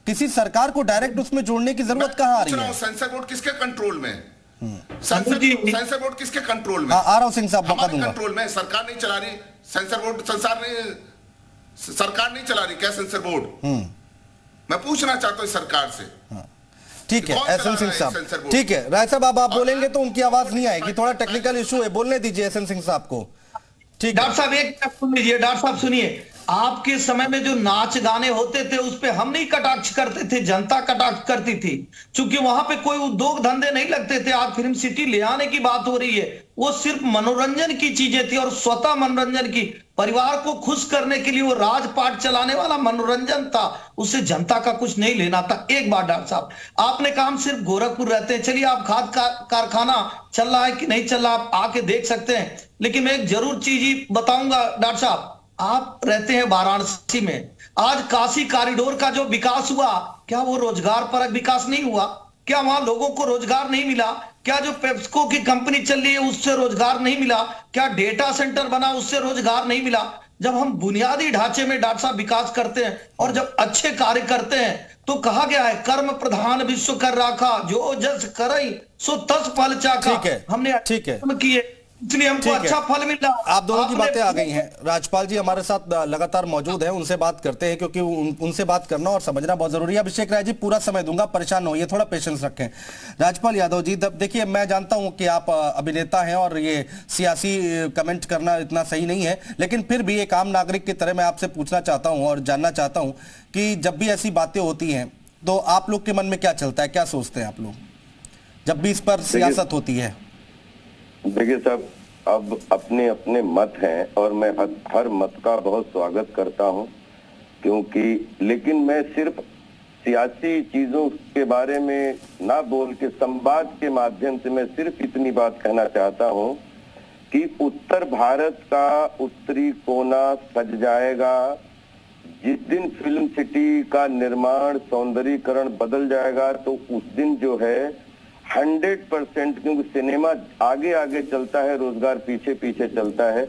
किसी सरकार को डायरेक्ट उसमें जोड़ने की जरूरत कहां आ रही है? सेंसर बोर्ड किसके कंट्रोल में? सेंसर बोर्ड किसके कंट्रोल में? आ रहा हूं सिंह साहब, मौका दूंगा। कंट्रोल में सरकार नहीं चला रही सेंसर बोर्ड, सरकार नहीं चला रही क्या सेंसर बोर्ड? मैं पूछना चाहता हूं सरकार से। ठीक है एसएन सिंह साहब, ठीक है राय साहब, अब आप बोलेंगे तो उनकी आवाज नहीं आएगी, थोड़ा टेक्निकल इशू है, बोलने दीजिए एसएन सिंह साहब को। ठीक, डॉक्टर साहब एक मिनट सुन लीजिए। डॉक्टर साहब सुनिए, आपके समय में जो नाच गाने होते थे उस पे हम नहीं कटाक्ष करते थे, जनता कटाक्ष करती थी, क्योंकि वहां पे कोई उद्योग धंधे नहीं लगते थे। आज फिल्म सिटी ले आने की बात हो रही है, वो सिर्फ मनोरंजन की चीजें थी और स्वतः मनोरंजन की, परिवार को खुश करने के लिए वो राजपाट चलाने वाला मनोरंजन था, उससे जनता का कुछ नहीं लेना था। एक बात डॉक्टर साहब, आपने कहा हम सिर्फ गोरखपुर रहते हैं, चलिए आप खाद कारखाना चल रहा है कि नहीं चल रहा आप आके देख सकते हैं, लेकिन मैं एक जरूर चीज ही बताऊंगा डॉक्टर साहब, आप रहते हैं वाराणसी में, आज काशी कॉरिडोर का जो विकास हुआ, क्या वो रोजगार परक विकास नहीं हुआ? क्या वहां लोगों को रोजगार नहीं मिला? क्या जो पेप्सिको की कंपनी चल रही है उससे रोजगार नहीं मिला? क्या डेटा सेंटर बना उससे रोजगार नहीं मिला? जब हम बुनियादी ढांचे में डॉक्टर साहब विकास करते हैं और जब अच्छे कार्य करते हैं तो कहा गया है कर्म प्रधान विश्व कर राखा, जो जस करई सो तस फल चाखा। हमने किए इसलिए हमको अच्छा फल मिला। आप दोनों की बातें आ गई हैं। राजपाल जी हमारे साथ लगातार मौजूद हैं, उनसे बात करते हैं क्योंकि उनसे बात करना और समझना बहुत जरूरी है। अभिषेक राय जी पूरा समय दूंगा, परेशान हो, ये थोड़ा पेशेंस रखें। राजपाल यादव जी देखिए, मैं जानता हूं कि आप अभिनेता हैं और ये सियासी कमेंट करना इतना सही नहीं है, लेकिन फिर भी एक आम नागरिक की तरह मैं आपसे पूछना चाहता हूँ और जानना चाहता हूँ कि जब भी ऐसी बातें होती हैं तो आप लोग के मन में क्या चलता है, क्या सोचते हैं आप लोग जब भी इस पर सियासत होती है? देखिए साहब, अब अपने अपने मत हैं और मैं हर मत का बहुत स्वागत करता हूं, क्योंकि लेकिन मैं सिर्फ सियासी चीजों के बारे में ना बोल के संवाद के माध्यम से मैं सिर्फ इतनी बात कहना चाहता हूं कि उत्तर भारत का उत्तरी कोना सज जाएगा जिस दिन फिल्म सिटी का निर्माण सौंदर्यीकरण बदल जाएगा, तो उस दिन जो है 100%, क्योंकि सिनेमा आगे आगे चलता है, रोजगार पीछे पीछे चलता है।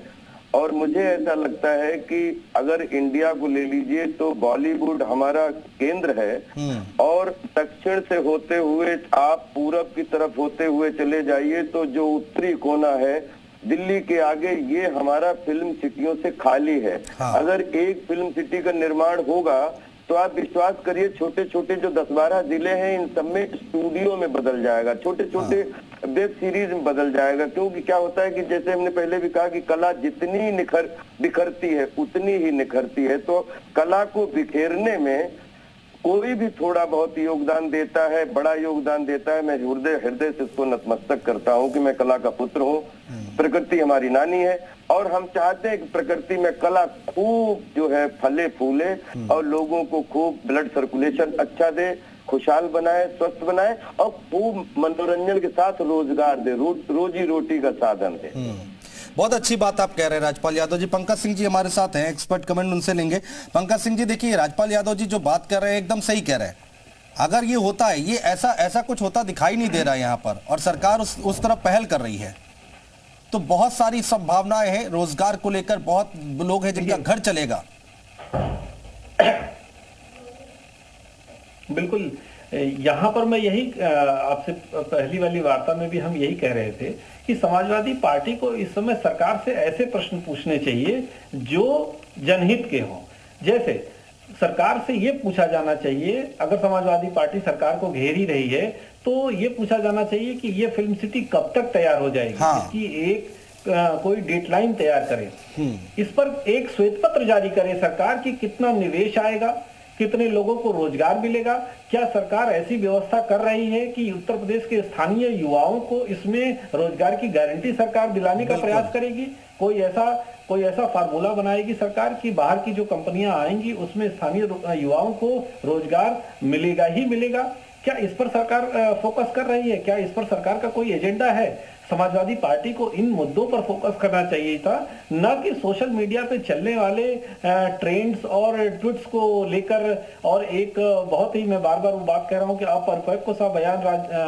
और मुझे ऐसा लगता है कि अगर इंडिया को ले लीजिए तो बॉलीवुड हमारा केंद्र है और दक्षिण से होते हुए आप पूरब की तरफ होते हुए चले जाइए तो जो उत्तरी कोना है दिल्ली के आगे, ये हमारा फिल्म सिटियों से खाली है। अगर एक फिल्म सिटी का निर्माण होगा तो आप विश्वास करिए छोटे छोटे जो 10-12 जिले हैं इन सब में स्टूडियो में बदल जाएगा, छोटे छोटे वेब सीरीज में बदल जाएगा। क्योंकि क्या होता है कि जैसे हमने पहले भी कहा कि कला जितनी बिखरती है उतनी ही निखरती है, तो कला को बिखेरने में कोई भी थोड़ा बहुत योगदान देता है, बड़ा योगदान देता है। मैं हृदय से उसको नतमस्तक करता हूँ कि मैं कला का पुत्र हूँ, प्रकृति हमारी नानी है और हम चाहते हैं कि प्रकृति में कला खूब जो है फले फूले और लोगों को खूब ब्लड सर्कुलेशन अच्छा दे, खुशहाल बनाए, स्वस्थ बनाए और खूब मनोरंजन के साथ रोजगार दे, रोजी रोटी का साधन दे। बहुत अच्छी बात आप कह रहे हैं राजपाल यादव जी। पंकज सिंह जी हमारे साथ हैं, एक्सपर्ट कमेंट उनसे लेंगे। पंकज सिंह जी देखिए, राजपाल यादव जी जो बात कर रहे हैं एकदम सही कह रहे हैं। अगर ये होता है, ये ऐसा कुछ होता दिखाई नहीं दे रहा है यहाँ पर और सरकार उस तरफ पहल कर रही है, तो बहुत सारी संभावनाएं हैं रोजगार को लेकर, बहुत लोग हैं जिनका घर चलेगा। बिल्कुल यहाँ पर मैं यही आपसे पहली वाली वार्ता में भी हम यही कह रहे थे कि समाजवादी पार्टी को इस समय सरकार से ऐसे प्रश्न पूछने चाहिए जो जनहित के हों। जैसे सरकार से ये पूछा जाना चाहिए, अगर समाजवादी पार्टी सरकार को घेर ही रही है तो ये पूछा जाना चाहिए कि ये फिल्म सिटी कब तक तैयार हो जाएगी, इसकी एक कोई डेडलाइन तैयार करे, इस पर एक श्वेत पत्र जारी करे सरकार की कितना निवेश आएगा, कितने लोगों को रोजगार मिलेगा, क्या सरकार ऐसी व्यवस्था कर रही है कि उत्तर प्रदेश के स्थानीय युवाओं को इसमें रोजगार की गारंटी सरकार दिलाने का प्रयास करेगी, कोई ऐसा फार्मूला बनाएगी सरकार कि बाहर की जो कंपनियां आएंगी उसमें स्थानीय युवाओं को रोजगार मिलेगा ही मिलेगा। क्या इस पर सरकार फोकस कर रही है? क्या इस पर सरकार का कोई एजेंडा है? समाजवादी पार्टी को इन मुद्दों पर फोकस करना चाहिए था, न कि सोशल मीडिया पे चलने वाले ट्रेंड्स और ट्वीट्स को लेकर, और एक बहुत ही, मैं बार बार वो बात कह रहा हूँ कि अपरिपक्व सा बयान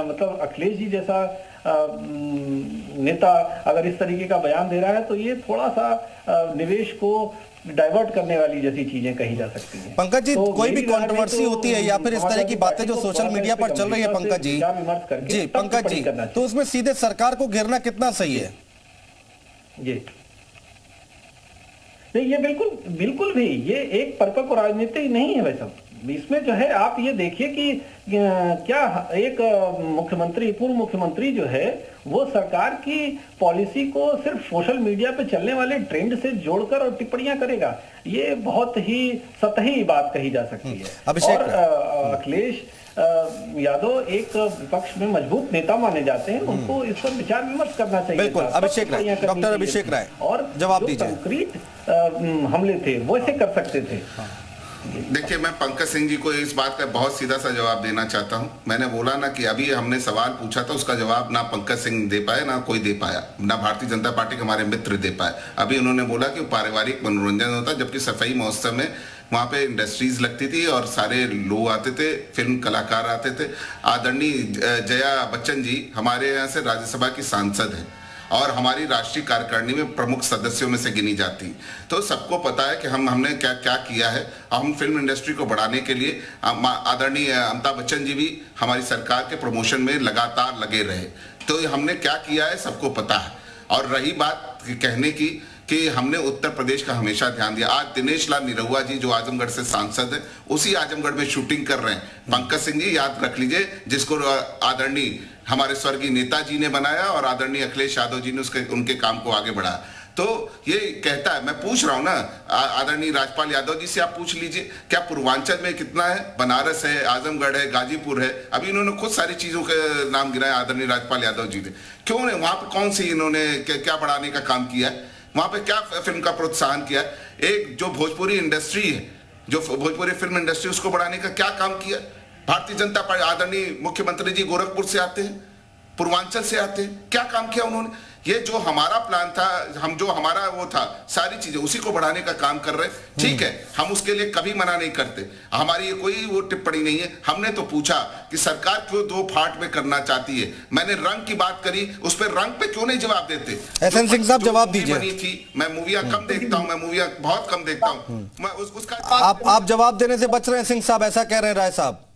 मतलब अखिलेश जी जैसा नेता अगर इस तरीके का बयान दे रहा है तो ये थोड़ा सा निवेश को डाइवर्ट करने वाली जैसी चीजें कही जा सकती हैं। पंकज जी, कोई भी कंट्रोवर्सी होती है या फिर इस तरह की बातें जो सोशल मीडिया पर चल रही है पंकज जी, तो उसमें सीधे सरकार को घेरना कितना सही है? जी नहीं, ये बिल्कुल भी ये एक परिपक्व राजनीति नहीं है। वैसा इसमें जो है आप ये देखिए कि क्या एक पूर्व मुख्यमंत्री जो है वो सरकार की पॉलिसी को सिर्फ सोशल मीडिया पे चलने वाले ट्रेंड से जोड़कर और टिप्पणियां करेगा, ये बहुत ही सतही बात कही जा सकती है। और अखिलेश यादव एक विपक्ष में मजबूत नेता माने जाते हैं, उनको इस पर विचार विमर्श करना चाहिए। बिल्कुल, डॉक्टर अभिषेक राय और जवाब दीजिए। कंक्रीट हमले थे वो ऐसे कर सकते थे। देखिए, मैं पंकज सिंह जी को इस बात का बहुत सीधा सा जवाब देना चाहता हूं। मैंने बोला ना कि अभी हमने सवाल पूछा था, उसका जवाब ना पंकज सिंह दे पाए, ना कोई दे पाया, ना भारतीय जनता पार्टी के हमारे मित्र दे पाए। अभी उन्होंने बोला कि पारिवारिक मनोरंजन होता, जबकि सफाई महोत्सव में वहाँ पे इंडस्ट्रीज लगती थी और सारे लोग आते थे, फिल्म कलाकार आते थे। आदरणीय जया बच्चन जी हमारे यहाँ से राज्यसभा की सांसद हैं और हमारी राष्ट्रीय कार्यकारिणी में प्रमुख सदस्यों में से गिनी जाती। तो सबको पता है कि हमने क्या क्या किया है। हम फिल्म इंडस्ट्री को बढ़ाने के लिए आदरणीय अमिताभ बच्चन जी भी हमारी सरकार के प्रमोशन में लगातार लगे रहे, तो हमने क्या किया है सबको पता है। और रही बात कहने की कि हमने उत्तर प्रदेश का हमेशा ध्यान दिया। आज दिनेश लाल निरहुआ जी जो आजमगढ़ से सांसद हैं, उसी आजमगढ़ में शूटिंग कर रहे हैं। पंकज सिंह जी याद रख लीजिए, जिसको आदरणीय हमारे स्वर्गीय नेताजी ने बनाया और आदरणीय अखिलेश यादव जी ने उनके काम को आगे बढ़ाया। तो ये कहता है, मैं पूछ रहा हूं ना आदरणीय राजपाल यादव जी से, आप पूछ लीजिए क्या पूर्वांचल में कितना है? बनारस है, आजमगढ़ है, गाजीपुर है। अभी इन्होंने खुद सारी चीजों के नाम गिनाया आदरणीय राजपाल यादव जी ने। क्यों ने वहां पर कौन सी इन्होंने क्या बढ़ाने का काम किया है? वहां पे क्या फिल्म का प्रोत्साहन किया? एक जो भोजपुरी इंडस्ट्री है, जो भोजपुरी फिल्म इंडस्ट्री, उसको बढ़ाने का क्या काम किया? भारतीय जनता पार्टी आदरणीय मुख्यमंत्री जी गोरखपुर से आते हैं, पूर्वांचल से आते हैं, क्या काम किया उन्होंने? ये जो हमारा प्लान था, हमारा वो था, सारी चीजें उसी को बढ़ाने का काम कर रहे हैं। ठीक है, हम उसके लिए कभी मना नहीं करते, हमारी ये कोई वो टिप्पणी नहीं है। हमने तो पूछा कि सरकार क्यों दो फाट में करना चाहती है। मैंने रंग की बात करी, उस पर रंग पे क्यों नहीं जवाब देते? एसएन सिंह साहब जवाब दीजिए। बनी थी, मैं मूवियां कम देखता हूं, मैं मूवियां बहुत कम देखता हूं, मैं उसका आप जवाब देने से बच रहे हैं सिंह साहब, ऐसा कह रहे हैं राय साहब।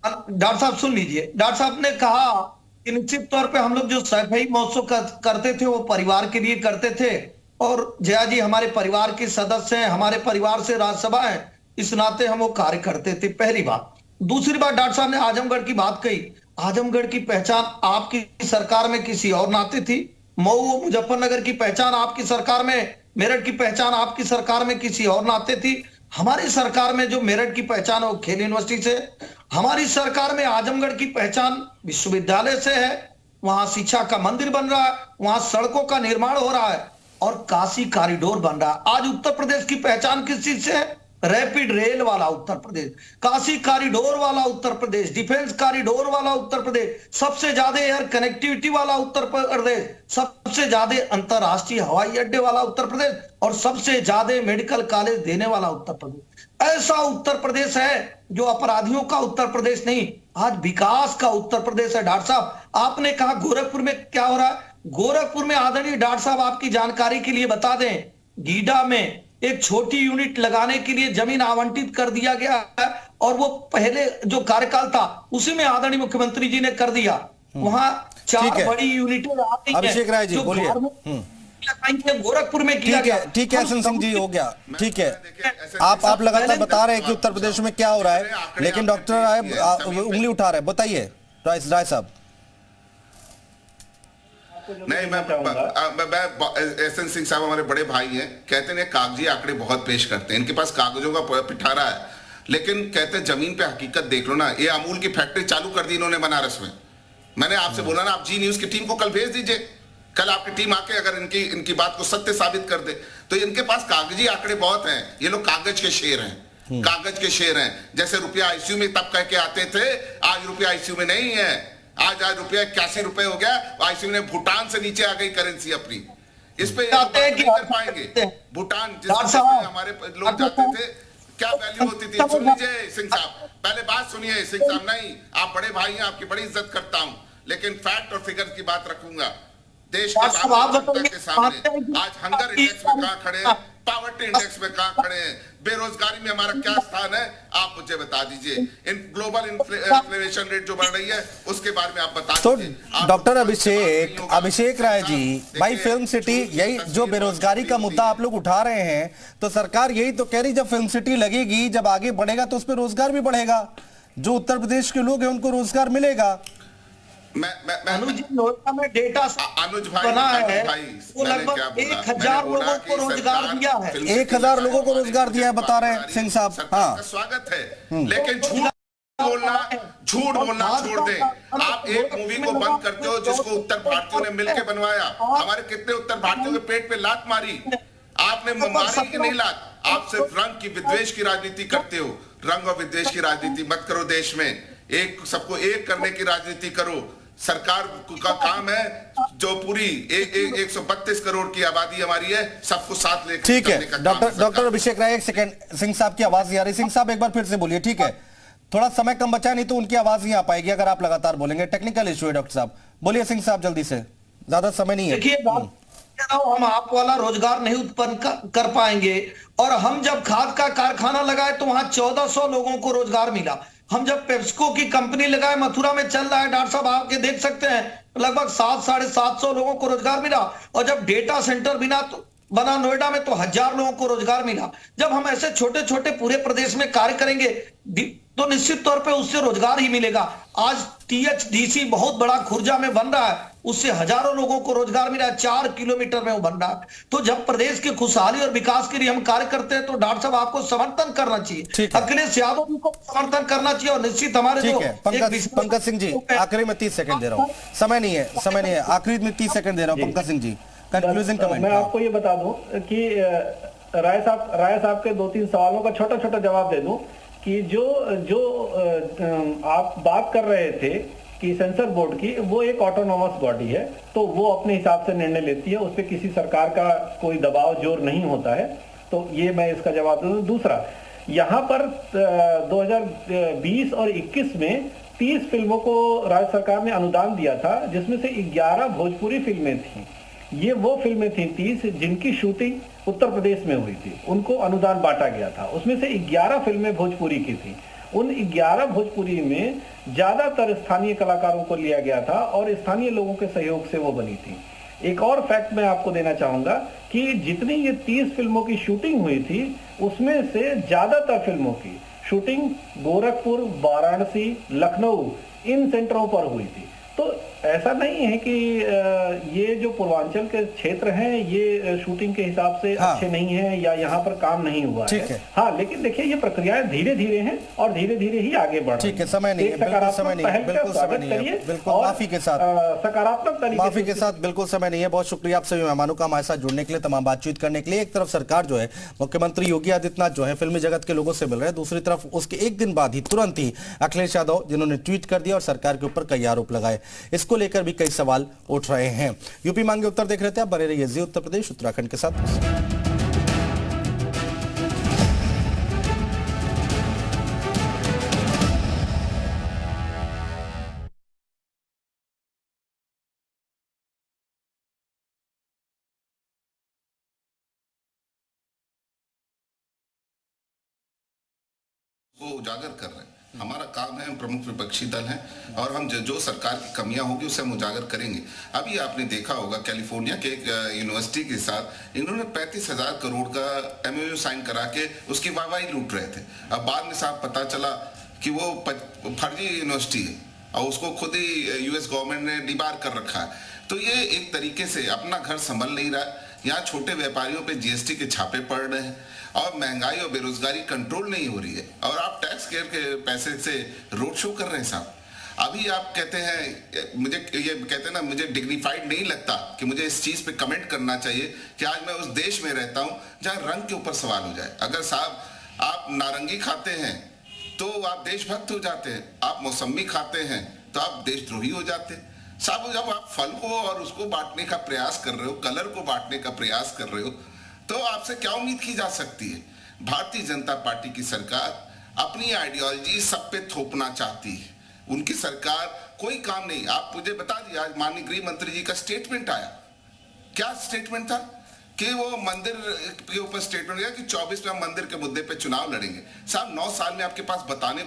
डॉक्टर साहब सुन लीजिए, डॉक्टर साहब ने कहा कि निश्चित तौर पे हम लोग जो सफाई महोत्सव करते थे वो परिवार के लिए करते थे, और जया जी हमारे परिवार के सदस्य हैं, हमारे परिवार से राज्यसभा है, इस नाते हम वो कार्य करते थे। पहली बात। दूसरी बात, डॉक्टर साहब ने आजमगढ़ की बात कही। आजमगढ़ की पहचान आपकी सरकार में किसी और नाते थी, मऊ मुजफ्फरनगर की पहचान आपकी सरकार में, मेरठ की पहचान आपकी सरकार में किसी और नाते थी। हमारी सरकार में जो मेरठ की पहचान है वो खेल यूनिवर्सिटी से, हमारी सरकार में आजमगढ़ की पहचान विश्वविद्यालय से है, वहां शिक्षा का मंदिर बन रहा है, वहां सड़कों का निर्माण हो रहा है और काशी कॉरिडोर बन रहा है। आज उत्तर प्रदेश की पहचान किस चीज से है? रैपिड रेल वाला उत्तर प्रदेश, काशी कॉरिडोर वाला उत्तर प्रदेश, डिफेंस कॉरिडोर वाला उत्तर प्रदेश, सबसे ज्यादा एयर कनेक्टिविटी वाला उत्तर प्रदेश, सबसे ज्यादा अंतरराष्ट्रीय हवाई अड्डे वाला उत्तर प्रदेश और सबसे ज्यादा मेडिकल कॉलेज देने वाला उत्तर प्रदेश। ऐसा उत्तर प्रदेश है जो अपराधियों का उत्तर प्रदेश नहीं, आज विकास का उत्तर प्रदेश है। डॉक्टर साहब, आपने कहा गोरखपुर में क्या हो रहा है? गोरखपुर में आदरणीय डॉक्टर साहब आपकी जानकारी के लिए बता दें, गीडा में एक छोटी यूनिट लगाने के लिए जमीन आवंटित कर दिया गया है, और वो पहले जो कार्यकाल था उसी में आदरणीय मुख्यमंत्री जी ने कर दिया। वहां ठीक 4 है। बड़ी यूनिटें आ रही हैं, अभिषेक राय जी जो बोलिए। लगाएंगे, गोरखपुर में किया गया। ठीक है सिंह जी, हो गया, ठीक है। आप लगातार बता रहे हैं कि उत्तर प्रदेश में क्या हो रहा है, लेकिन डॉक्टर राय उंगली उठा रहे हैं, बताइए राय साहब। नहीं, मैं एसएन सिंह साहब हमारे बड़े भाई हैं, कहते हैं कागजी आंकड़े बहुत पेश करते हैं, इनके पास कागजों का पिटारा है, लेकिन कहते हैं जमीन पे हकीकत देख लो ना। ये अमूल की फैक्ट्री चालू कर दी इन्होंने बनारस में। मैंने आपसे बोला ना, आप जी न्यूज की टीम को कल भेज दीजिए, कल आपकी टीम आके अगर इनकी बात को सत्य साबित कर दे, तो इनके पास कागजी आंकड़े बहुत हैं। ये लोग कागज के शेर हैं, कागज के शेर हैं। जैसे रुपया आईसीयू में तब कह के आते थे, आज रुपया आईसीयू में नहीं है। आज रुपया 81 रुपए हो गया, आईसीयू ने भूटान से नीचे आ गई करेंसी अपनी। इस पे नहीं कर पाएंगे। भूटान जिस हमारे लोग जाते थे, क्या वैल्यू होती थी। सुन लीजिए सिंह साहब, पहले बात सुनिए सिंह साहब। नहीं, आप बड़े भाई हैं, आपकी बड़ी इज्जत करता हूं, लेकिन फैक्ट और फिगर की बात रखूंगा। देश के सामने आज हंगर इंडेक्स में कहां खड़े हैं, पॉवर्टी इंडेक्स में कहां खड़े हैं, बेरोजगारी में हमारा क्या स्थान है, आप मुझे बता दीजिए। इन ग्लोबल इन्फ्लेशन रेट जो बढ़ रही है उसके बारे में आप बता दीजिए। तो डॉक्टर अभिषेक राय जी, भाई फिल्म सिटी, यही जो बेरोजगारी का मुद्दा आप लोग उठा रहे हैं, तो सरकार यही तो कह रही, जब फिल्म सिटी लगेगी, जब आगे बढ़ेगा तो उस पर रोजगार भी बढ़ेगा, जो उत्तर प्रदेश के लोग हैं उनको रोजगार मिलेगा। अनुज नोएडा में डेटा अनुज भाई बना है, वो लगभग 1000 लोगों को रोजगार दिया है। 1000 लोगों को रोजगार दिया है, बता रहे हैं सिंह साहब। हाँ, स्वागत है, लेकिन झूठ बोलना छोड़ दें। आप एक मूवी को बंद करते हो जिसको उत्तर भारतीयों ने मिलकर बनवाया। हमारे कितने उत्तर भारतीयों के पेट पे लात मारी आपने, मारी की नहीं लात। आप सिर्फ रंग की विद्वेष की राजनीति करते हो। रंग और विद्वेष की राजनीति मत करो देश में, एक सबको एक करने की राजनीति करो। सरकार का काम है जो पूरी 132 करोड़ की आबादी हमारी है, सबको साथ लेकर। ठीक है डॉक्टर अभिषेक राय, एक सेकंड, सिंह साहब की आवाज नहीं आ रही। सिंह साहब एक बार फिर से बोलिए, ठीक है, थोड़ा समय कम बचा, नहीं तो उनकी आवाज नहीं आ पाएगी अगर आप लगातार बोलेंगे। टेक्निकल इशू है डॉक्टर साहब, बोलिए सिंह साहब जल्दी से, ज्यादा समय नहीं है। देखिए, हम आप वाला रोजगार नहीं उत्पन्न कर पाएंगे, और हम जब खाद का कारखाना लगाए तो वहां 1400 लोगों को रोजगार मिला। हम जब पेप्सिको की कंपनी लगाए, मथुरा में चल रहा है, डॉक्टर साहब आके देख सकते हैं, लगभग 700-750 लोगों को रोजगार मिला। और जब डेटा सेंटर बना नोएडा में तो 1000 लोगों को रोजगार मिला। जब हम ऐसे छोटे छोटे पूरे प्रदेश में कार्य करेंगे तो निश्चित तौर पे उससे रोजगार ही मिलेगा। आज THDC बहुत बड़ा खुर्जा में बन रहा है, उससे हजारों लोगों को रोजगार मिला है, 4 किलोमीटर में वो बन रहा है। तो जब प्रदेश की खुशहाली और विकास के लिए हम कार्य करते हैं तो डॉक्टर साहब आपको समर्थन करना चाहिए, अखिलेश यादव जी को समर्थन करना चाहिए, और निश्चित हमारे जो पंकज सिंह जी, आखिरी में 30 सेकंड दे रहा हूँ, समय नहीं है, आखिरी में 30 सेकंड दे रहा हूँ। Pankaj Singh ji, conclusion comment. मैं आपको ये बता दूं कि राय साहब के 2-3 सवालों का छोटा छोटा जवाब दे दूं कि जो आप बात कर रहे थे कि सेंसर बोर्ड की, वो एक ऑटोनोमस बॉडी है, तो वो अपने हिसाब से निर्णय लेती है, उस पर किसी सरकार का कोई दबाव जोर नहीं होता है। तो ये मैं इसका जवाब दूं। दूसरा, यहाँ पर 2020 और 21 में 30 फिल्मों को राज्य सरकार ने अनुदान दिया था, जिसमें से 11 भोजपुरी फिल्में थी। ये वो फिल्में थी 30 जिनकी शूटिंग उत्तर प्रदेश में हुई थी, उनको अनुदान बांटा गया था। उसमें से 11 फिल्में भोजपुरी की थी। उन 11 भोजपुरी में ज्यादातर स्थानीय कलाकारों को लिया गया था और स्थानीय लोगों के सहयोग से वो बनी थी। एक और फैक्ट मैं आपको देना चाहूंगा कि जितनी ये 30 फिल्मों की शूटिंग हुई थी, उसमें से ज्यादातर फिल्मों की शूटिंग गोरखपुर, वाराणसी, लखनऊ इन सेंटरों पर हुई थी। तो ऐसा नहीं है कि ये जो पूर्वांचल के क्षेत्र हैं ये शूटिंग के हिसाब से अच्छे नहीं हैं या यहाँ पर काम नहीं हुआ है। हाँ, लेकिन देखिए ये प्रक्रियाएं धीरे धीरे हैं और धीरे धीरे ही आगे बढ़ रही है। ठीक है, समय नहीं है, बिल्कुल समय नहीं है, बिल्कुल समय नहीं है, बिल्कुल माफी के साथ, सकारात्मक तरीके माफी के साथ बिल्कुल समय नहीं है। बहुत शुक्रिया आप सभी मेहमानों का हमारे साथ जुड़ने के लिए, तमाम बातचीत करने के लिए। एक तरफ सरकार जो है, मुख्यमंत्री योगी आदित्यनाथ जो है फिल्मी जगत के लोगों से मिल रहे हैं, दूसरी तरफ उसके एक दिन बाद ही तुरंत ही अखिलेश यादव जिन्होंने ट्वीट कर दिया और सरकार के ऊपर कई आरोप लगाए। इसको लेकर भी कई सवाल उठ रहे हैं। यूपी मांगे उत्तर देख रहे थे आप, बने रहिए जी उत्तर प्रदेश उत्तराखंड के साथ। को उजागर कर रहे हैं। हमारा काम है, हम प्रमुख विपक्षी दल हैं और हम जो सरकार की कमियां होगी उसे हम उजागर करेंगे। अभी आपने देखा होगा कैलिफोर्निया के एक यूनिवर्सिटी के साथ इन्होंने 35,000 करोड़ का MOU साइन करा के उसकी वाहवाही लूट रहे थे। अब बाद में साहब पता चला कि वो फर्जी यूनिवर्सिटी है और उसको खुद ही US गवर्नमेंट ने डिबार कर रखा है। तो ये एक तरीके से अपना घर संभल नहीं रहा है। यहाँ छोटे व्यापारियों पे GST के छापे पड़ रहे हैं और महंगाई और बेरोजगारी कंट्रोल नहीं हो रही है और आप टैक्स केयर के पैसे से रोड शो कर रहे हैं साहब। अभी आप कहते हैं, मुझे ये कहते हैं ना, मुझे डिग्निफाइड नहीं लगता कि मुझे इस चीज पे कमेंट करना चाहिए कि आज मैं उस देश में रहता हूं जहां रंग के ऊपर सवाल हो जाए। अगर साहब आप नारंगी खाते हैं तो आप देशभक्त हो जाते हैं, आप मौसमी खाते हैं तो आप देशद्रोही हो जाते हैं। साहब जब आप फल को और उसको बांटने का प्रयास कर रहे हो, कलर को बांटने का प्रयास कर रहे हो, तो आपसे क्या उम्मीद की जा सकती है? भारतीय जनता पार्टी की सरकार अपनी आइडियोलॉजी सब पे थोपना चाहती है। उनकी सरकार कोई काम नहीं। आप मुझे बता दिए, आज माननीय गृह मंत्री जी का स्टेटमेंट आया। क्या स्टेटमेंट था कि वो मंदिर के ऊपर स्टेटमेंट दिया कि 24 में हम मंदिर के मुद्दे पे चुनाव लड़ेंगे। साहब 9 साल में आपके पास बताने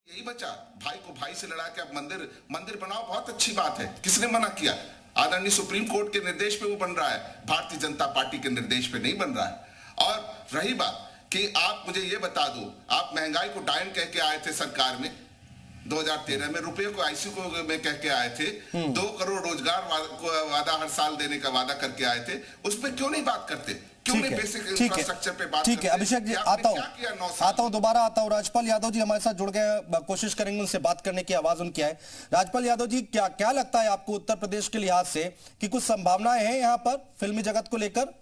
यही बचा, भाई को भाई से लड़ा के अब मंदिर बनाओ, बहुत अच्छी बात है, किसने मना किया? आदरणीय सुप्रीम कोर्ट के निर्देश पे वो बन रहा है, भारतीय जनता पार्टी के निर्देश पे नहीं बन रहा है। और रही बात कि आप मुझे ये बता दो, आप महंगाई को डायन कह के आए थे सरकार में 2013 में, रुपये को ICU को में कह के आए थे, 2 करोड़ रोजगार वादा हर साल देने का वादा करके आए थे, उस पर क्यों नहीं बात करते? क्यों नहीं बेसिक इंफ्रास्ट्रक्चर पे बात? ठीक है अभिषेक जी, आता हूं दोबारा आता हूं। राजपाल यादव जी हमारे साथ जुड़ गए, कोशिश करेंगे उनसे बात करने की, आवाज उनकी आए। राजपाल यादव जी, क्या लगता है आपको उत्तर प्रदेश के लिहाज से कि कुछ संभावनाएं हैं यहाँ पर फिल्मी जगत को लेकर?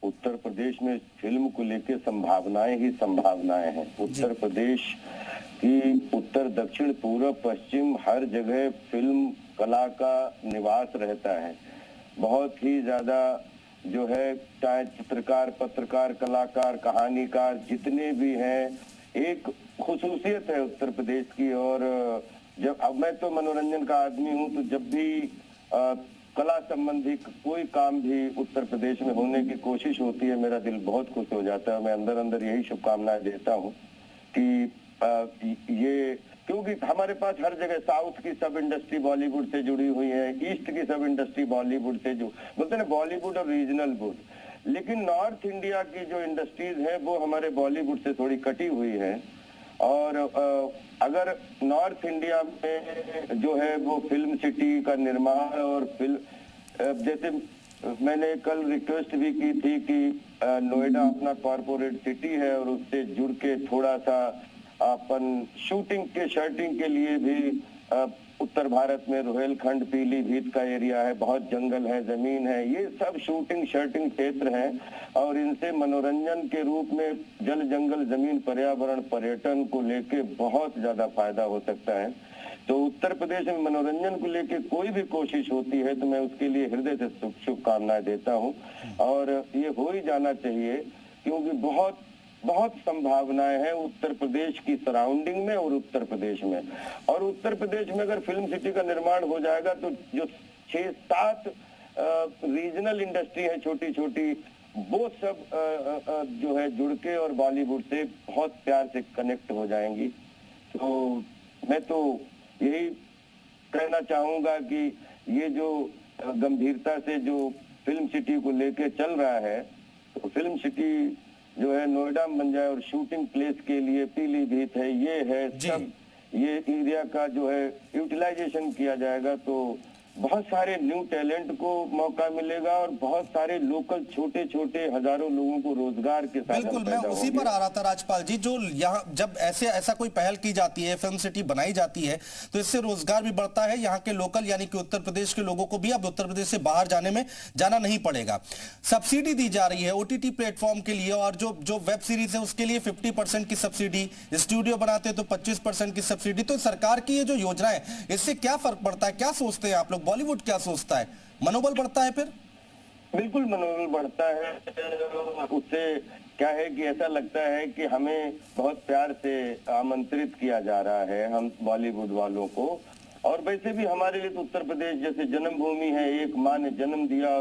उत्तर प्रदेश में फिल्म को लेकर संभावनाएं ही संभावनाएं हैं। उत्तर प्रदेश की उत्तर दक्षिण पूर्व पश्चिम हर जगह फिल्म कला का निवास रहता है। बहुत ही ज्यादा जो है, चाहे चित्रकार, पत्रकार, कलाकार, कहानीकार जितने भी हैं, एक खुसूसियत है उत्तर प्रदेश की। और जब अब मैं तो मनोरंजन का आदमी हूं, तो जब भी कला संबंधी कोई काम भी उत्तर प्रदेश में होने की कोशिश होती है, मेरा दिल बहुत खुश हो जाता है। मैं अंदर अंदर यही शुभकामनाएं देता हूं कि ये, क्योंकि हमारे पास हर जगह साउथ की सब इंडस्ट्री बॉलीवुड से जुड़ी हुई है, ईस्ट की सब इंडस्ट्री बॉलीवुड से जो बोलते हैं बॉलीवुड और रीजनल वुड, लेकिन नॉर्थ इंडिया की जो इंडस्ट्रीज है वो हमारे बॉलीवुड से थोड़ी कटी हुई है। और अगर नॉर्थ इंडिया में जो है वो फिल्म सिटी का निर्माण और फिल्म, जैसे मैंने कल रिक्वेस्ट भी की थी कि नोएडा अपना कॉरपोरेट सिटी है और उससे जुड़ के थोड़ा सा अपन शूटिंग के शर्टिंग के लिए भी उत्तर भारत में रोहिलखंड, पीलीभीत का एरिया है, बहुत जंगल है, जमीन है, ये सब शूटिंग शर्टिंग क्षेत्र हैं और इनसे मनोरंजन के रूप में जल जंगल जमीन पर्यावरण पर्यटन को लेके बहुत ज्यादा फायदा हो सकता है। तो उत्तर प्रदेश में मनोरंजन को लेके कोई भी कोशिश होती है तो मैं उसके लिए हृदय से शुभकामनाएं देता हूं और ये हो ही जाना चाहिए, क्योंकि बहुत बहुत संभावनाएं हैं उत्तर प्रदेश की सराउंडिंग में और उत्तर प्रदेश में। और उत्तर प्रदेश में अगर फिल्म सिटी का निर्माण हो जाएगा तो जो 6-7 रीजनल इंडस्ट्री है छोटी छोटी, वो सब जो है जुड़ के और बॉलीवुड से बहुत प्यार से कनेक्ट हो जाएंगी। तो मैं तो यही कहना चाहूंगा कि ये जो गंभीरता से जो फिल्म सिटी को लेके चल रहा है, तो फिल्म सिटी जो है नोएडा में बन जाए और शूटिंग प्लेस के लिए पीलीभीत है, ये है सब, ये एरिया का जो है यूटिलाइजेशन किया जाएगा तो बहुत सारे न्यू टैलेंट को मौका मिलेगा और बहुत सारे लोकल छोटे छोटे हजारों लोगों को रोजगार के साथ। बिल्कुल, मैं उसी पर आ रहा था राजपाल जी, जो यहाँ जब ऐसा कोई पहल की जाती है, फिल्म सिटी बनाई जाती है, तो इससे रोजगार भी बढ़ता है। यहाँ के लोकल यानी कि उत्तर प्रदेश के लोगों को भी अब उत्तर प्रदेश से बाहर जाना नहीं पड़ेगा। सब्सिडी दी जा रही है OTT प्लेटफॉर्म के लिए, और जो वेब सीरीज है उसके लिए 50% की सब्सिडी, स्टूडियो बनाते हैं तो 25% की सब्सिडी। तो सरकार की ये जो योजना है, इससे क्या फर्क पड़ता है, क्या सोचते हैं आप लोग? बॉलीवुड क्या सोचता है? मनोबल बढ़ता है? फिर बिल्कुल मनोबल बढ़ता है। उससे क्या है कि ऐसा लगता है कि हमें बहुत प्यार से आमंत्रित किया जा रहा है, हम बॉलीवुड वालों को। और वैसे भी हमारे लिए तो उत्तर प्रदेश जैसे जन्मभूमि है, एक माँ ने जन्म दिया।